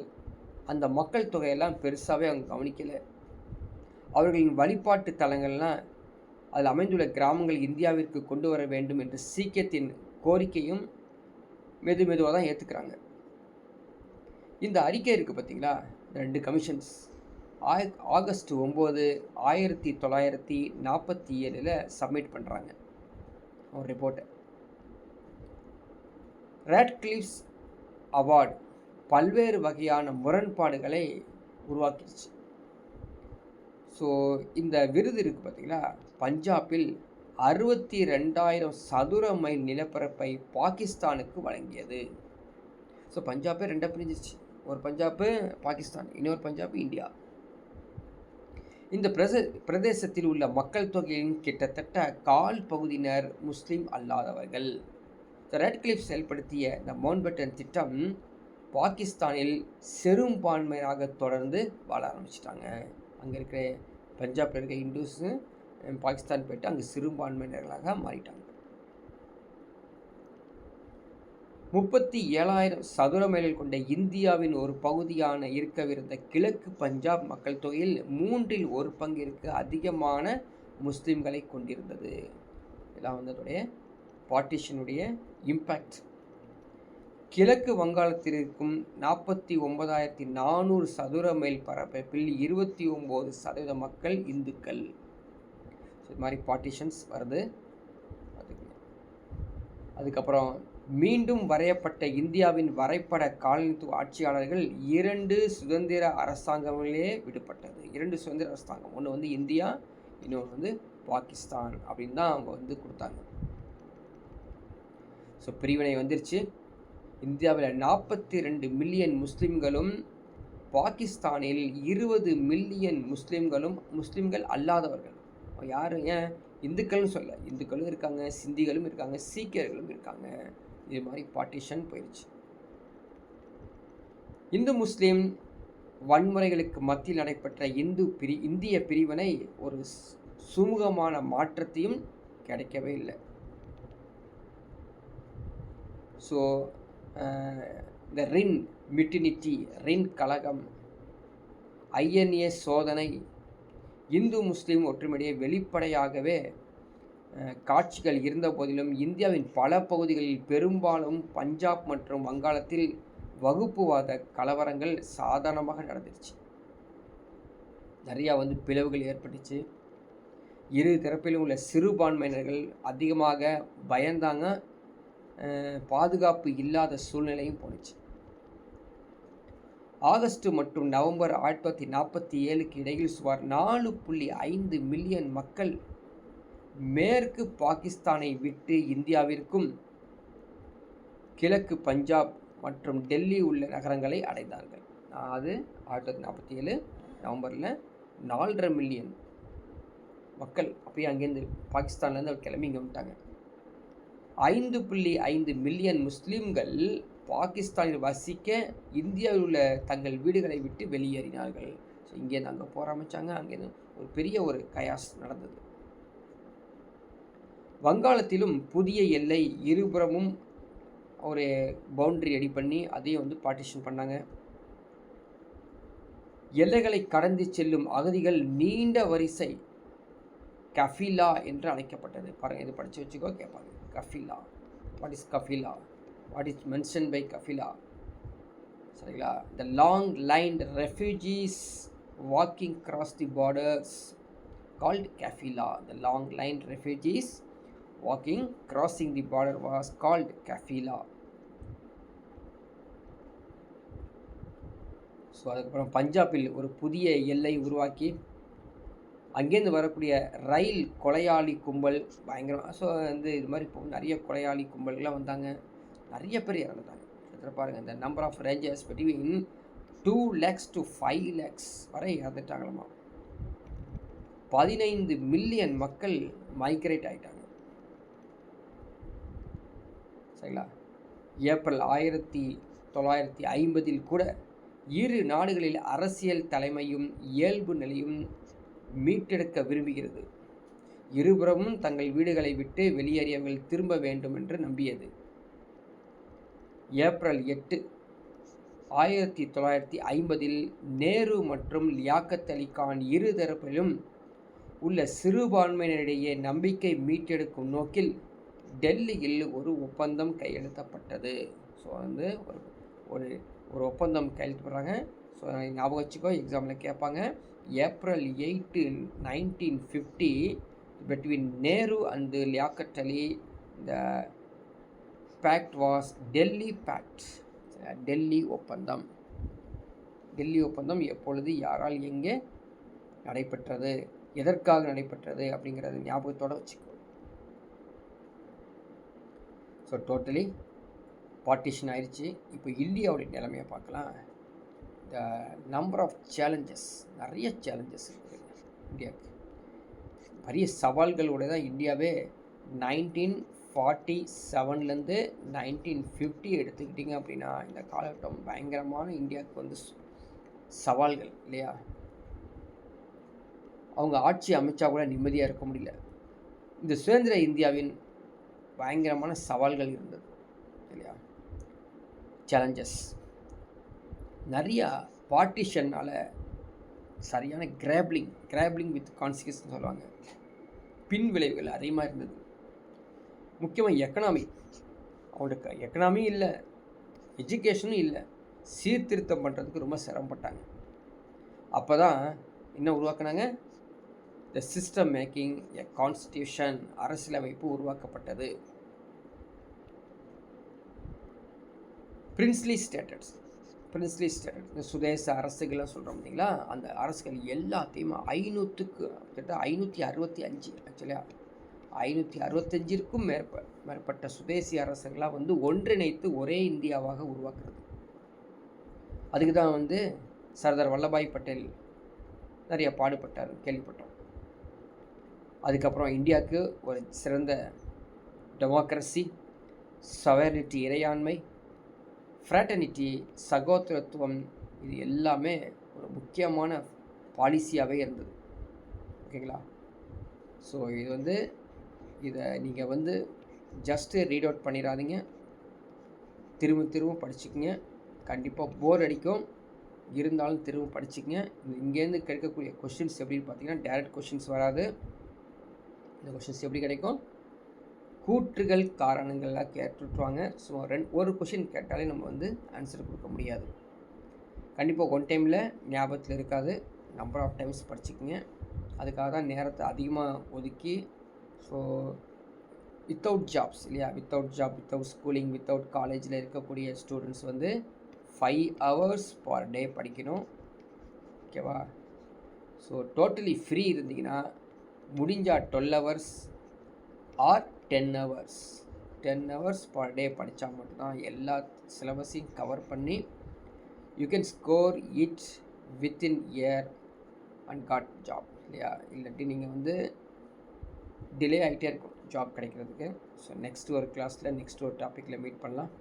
அந்த மக்கள் தொகையெல்லாம் பெருசாகவே அவங்க கவனிக்கலை. அவர்களின் வழிபாட்டு தலங்கள்லாம் அதில் அமைந்துள்ள கிராமங்கள் இந்தியாவிற்கு கொண்டு வர வேண்டும் என்ற சீக்கியத்தின் கோரிக்கையும் மெதுவாக தான் ஏற்றுக்கிறாங்க. இந்த அறிக்கை இருக்குது பார்த்தீங்களா, 2 கமிஷன்ஸ் ஆகஸ்ட் 9, 1947 சப்மிட் பண்ணுறாங்க ஒரு ரிப்போர்ட்டை. ராட்க்ளிஃப்ஸ் அவார்டு பல்வேறு வகையான முரண்பாடுகளை உருவாக்கிடுச்சு. ஸோ இந்த விருது இருக்குது பார்த்தீங்களா, பஞ்சாபில் 62,000 சதுர மைல் நிலப்பரப்பை பாகிஸ்தானுக்கு வழங்கியது. ஸோ பஞ்சாபே 2 பிரிஞ்சிச்சு. ஒரு பஞ்சாபு பாகிஸ்தான், இன்னொரு பஞ்சாபு இந்தியா. இந்த பிரதேசத்தில் உள்ள மக்கள் தொகையின் கிட்டத்தட்ட 1/4 பகுதியினர் முஸ்லீம் அல்லாதவர்கள். ராட்க்ளிஃப் செயல்படுத்திய இந்த மவுண்ட்பேட்டன் திட்டம் பாகிஸ்தானில் செரும்பான்மையாக தொடர்ந்து வாழ ஆரம்பிச்சிட்டாங்க. அங்கே இருக்கிற பஞ்சாபில் இருக்க இந்துஸு பாகிஸ்தான் போய்ட்டு அங்கே சிறுபான்மையினர்களாக மாறிட்டாங்க. 37,000 சதுர மைல்கள் கொண்ட இந்தியாவின் ஒரு பகுதியான இருக்கவிருந்த கிழக்கு பஞ்சாப் மக்கள் தொகையில் 1/3 பங்கிற்கு அதிகமான முஸ்லீம்களை கொண்டிருந்தது. இதெல்லாம் வந்து அதோடைய பார்ட்டிஷனுடைய இம்பேக்ட். கிழக்கு வங்காளத்தில் இருக்கும் 49,400 சதுர மைல் பரப்பளவில் 29% மக்கள் இந்துக்கள். இது மாதிரி பார்ட்டிஷன்ஸ் வருது. அதுக்கப்புறம் மீண்டும் வரையப்பட்ட இந்தியாவின் வரைபட காலனித்துவ ஆட்சியாளர்கள் 2 சுதந்திர அரசாங்கங்களே விடுபட்டது. 2 சுதந்திர அரசாங்கம், ஒன்று வந்து இந்தியா, இன்னொன்று வந்து பாகிஸ்தான் அப்படின்னு தான் அவங்க வந்து கொடுத்தாங்க. ஸோ பிரிவினை வந்துருச்சு. இந்தியாவில் 42 மில்லியன் முஸ்லீம்களும், பாகிஸ்தானில் 20 மில்லியன் முஸ்லீம்கள் அல்லாதவர்கள். யார்? ஏன் இந்துக்கள்னு சொல்ல, இந்துக்களும் இருக்காங்க, சிந்திகளும் இருக்காங்க, சீக்கியர்களும் இருக்காங்க. இது மாதிரி பார்ட்டிஷன் போயிடுச்சு. இந்து முஸ்லீம் வன்முறைகளுக்கு மத்தியில் நடைபெற்ற இந்திய பிரிவினை ஒரு சுமூகமான மாற்றத்தையும் கிடைக்கவே இல்லை. ஸோ இந்த ரின் மிட்டினிட்டி, ரின் கலகம், INA சோதனை, இந்து முஸ்லீம் ஒற்றுமையை வெளிப்படையாகவே காட்சிகள் இருந்த போதிலும் இந்தியாவின் பல பகுதிகளில், பெரும்பாலும் பஞ்சாப் மற்றும் வங்காளத்தில் வகுப்புவாத கலவரங்கள் சாதாரணமாக நடந்துருச்சு. நிறையா வந்து பிளவுகள் ஏற்பட்டுச்சு. இரு தரப்பிலும் உள்ள சிறுபான்மையினர்கள் அதிகமாக பயந்தாங்க. பாதுகாப்பு இல்லாத சூழ்நிலையும் போணுச்சு. ஆகஸ்ட் மற்றும் நவம்பர் 1947க்கு இடையில் சுமார் 4.5 மில்லியன் மக்கள் மேற்கு பாகிஸ்தானை விட்டு இந்தியாவிற்கும் கிழக்கு பஞ்சாப் மற்றும் டெல்லி உள்ள நகரங்களை அடைந்தார்கள். அது 1947 நவம்பரில் 4.5 மில்லியன் மக்கள் அப்பயே அங்கேருந்து பாகிஸ்தான்லேருந்து அவர் கிளம்பி இங்கே வந்துட்டாங்க. 5.5 மில்லியன் முஸ்லீம்கள் பாகிஸ்தானில் வசிக்க இந்தியாவில் உள்ள தங்கள் வீடுகளை விட்டு வெளியேறினார்கள். ஸோ இங்கேருந்து அங்கே போக ஆரம்பித்தாங்க. அங்கேருந்து ஒரு பெரிய ஒரு கயாஸ் நடந்தது. வங்காளத்திலும் புதிய எல்லை, இருபுறமும் ஒரு பவுண்டரி ரெடி பண்ணி அதையும் வந்து பார்ட்டிஷன் பண்ணாங்க. எல்லைகளை கடந்து செல்லும் அகதிகள் நீண்ட வரிசை கஃபிலா என்று அழைக்கப்பட்டது. பாருங்கள், இது படித்து வச்சுக்கோ, கேட்பாங்க. Kafila, what is kafila, what is mention by kafila? சரிங்களா? The long line refugees walking cross the borders called kafila. த லாங் லைன் ரெஃப்யூஜீஸ் walking crossing the border was called kafila. So அதுக்கப்புறம் பஞ்சாபில் ஒரு புதிய எல்லை உருவாக்கி அங்கேருந்து வரக்கூடிய ரயில் கொலையாளி கும்பல் பயங்கரமாக, ஸோ வந்து இது மாதிரி இப்போ நிறைய கொலையாளி கும்பல்கள்லாம் வந்தாங்க. நிறைய பேர் இறந்துட்டாங்க. பாருங்கள், இந்த number of rangers between 2 lakhs to 5 lakhs வரை இறந்துட்டாங்களாமா. 15 மில்லியன் மக்கள் மைக்ரேட் ஆகிட்டாங்க. சரிங்களா? ஏப்ரல் 1947 1950 கூட இரு நாடுகளில் அரசியல் தலைமையும் இயல்பு நிலையும் மீட்டெடுக்க விரும்புகிறது. இருபுறமும் தங்கள் வீடுகளை விட்டு வெளியேறியவர்கள் திரும்ப வேண்டும் என்று நம்பியது. ஏப்ரல் 8, 1950 நேரு மற்றும் லியாக்கத் அலி கான் இரு தரப்பிலும் உள்ள சிறுபான்மையினரிடையே நம்பிக்கை மீட்டெடுக்கும் நோக்கில் டெல்லியில் ஒரு ஒப்பந்தம் கையெழுத்தப்பட்டது. ஸோ வந்து ஒரு ஒரு ஒப்பந்தம் கையெழுத்து போடுறாங்க. ஸோ ஞாபகம் வச்சுக்கோ, எக்ஸாமில் கேட்பாங்க. April 8, 1950 between Nehru and Liaquat Ali, the pact was Delhi Pact. Delhi ஒப்பந்தம். டெல்லி ஒப்பந்தம் எப்பொழுது, யாரால், எங்கே நடைபெற்றது, எதற்காக நடைபெற்றது அப்படிங்கிறது ஞாபகத்தோடு வச்சுக்கோ. ஸோ டோட்டலி பார்ட்டிஷன் ஆயிடுச்சு. இப்போ இந்தியாவுடைய நிலைமையை பார்க்கலாம். த நம்பர் ஆஃப் சேலஞ்சஸ், நிறைய சேலஞ்சஸ் இருக்குது இந்தியாவுக்கு. பெரிய சவால்களோட தான் இந்தியாவே 1947லேருந்து 1950 எடுத்துக்கிட்டிங்க அப்படின்னா இந்த காலகட்டம் பயங்கரமான இந்தியாவுக்கு வந்து சவால்கள் இல்லையா. அவங்க ஆட்சி அமைச்சா கூட நிம்மதியாக இருக்க முடியல. இந்த சுதந்திர இந்தியாவின் பயங்கரமான சவால்கள் இருந்தது இல்லையா. சேலஞ்சஸ் நிறையா. பார்ட்டிஷனால் சரியான கிராப்லிங் வித் கான்சிக்வன்ஸ் சொல்லுவாங்க. பின் விளைவுகள் அதிகமாக இருந்தது. முக்கியமாக எக்கனாமி. அவங்களுக்கு எக்கனாமியும் இல்லை, எஜுகேஷனும் இல்லை. சீர்திருத்தம் பண்ணுறதுக்கு ரொம்ப சிரமப்பட்டாங்க. அப்போ தான் என்ன உருவாக்குனாங்க, the system making a constitution, அரசியலமைப்பு உருவாக்கப்பட்டது. பிரின்ஸ்லி ஸ்டேட்டஸ், இந்த சுதேச அரசுகள்லாம் சொல்கிறோம் இல்லைங்களா, அந்த அரசுகள் எல்லாத்தையுமே 565 ஆக்சுவலியாக 565க்கும் மேற்பட்ட சுதேசி அரசுகளாக வந்து ஒன்றிணைத்து ஒரே இந்தியாவாக உருவாக்குறது. அதுக்கு தான் வந்து சர்தார் வல்லபாய் பட்டேல் நிறைய பாடுபட்டார், கேள்விப்பட்டோம். அதுக்கப்புறம் இந்தியாவுக்கு ஒரு சிறந்த டெமோக்ரஸி, சவரிட்டி இறையாண்மை, ஃப்ராட்டர்னிட்டி, சகோதரத்துவம், இது எல்லாமே ஒரு முக்கியமான பாலிசியாகவே இருந்தது. ஓகேங்களா. ஸோ இது வந்து இதை நீங்கள் வந்து ஜஸ்ட்டு ரீட் அவுட் பண்ணிடாதீங்க, திரும்ப படிச்சுக்கிங்க. கண்டிப்பாக போர் அடிக்கும், இருந்தாலும் திரும்ப படிச்சுக்கங்க. இங்கேருந்து கிடைக்கக்கூடிய கொஷின்ஸ் எப்படின்னு பார்த்தீங்கன்னா டைரக்ட் கொஷின்ஸ் வராது. இந்த கொஷின்ஸ் எப்படி கிடைக்கும், கூற்றுகள் காரணங்கள்லாம் கேட்டுருவாங்க. ஸோ ஒரு கொஷின் கேட்டாலே நம்ம வந்து ஆன்சர் கொடுக்க முடியாது. கண்டிப்பாக ஒன் டைமில் ஞாபகத்தில் இருக்காது, நம்பர் ஆஃப் டைம்ஸ் படிச்சுக்கோங்க. அதுக்காக தான் நேரத்தை அதிகமாக ஒதுக்கி. ஸோ வித்தவுட் ஜாப்ஸ் இல்லையா, வித்தவுட் ஸ்கூலிங், வித்தவுட் காலேஜில் இருக்கக்கூடிய ஸ்டூடெண்ட்ஸ் வந்து 5 hours பர் டே படிக்கணும். ஓகேவா. ஸோ டோட்டலி ஃப்ரீ இருந்தீங்கன்னா முடிஞ்சால் 12 hours or 10 hours per day படித்தா மட்டும்தான் எல்லா சிலபஸையும் கவர் பண்ணி you can score it within year and got job இல்லையா. இல்லாட்டி நீங்கள் வந்து டிலே ஆகிட்டே இருக்கும் ஜாப் கிடைக்கிறதுக்கு. ஸோ நெக்ஸ்ட் ஒரு கிளாஸில் நெக்ஸ்ட் ஒரு டாப்பிக்கில் மீட் பண்ணலாம்.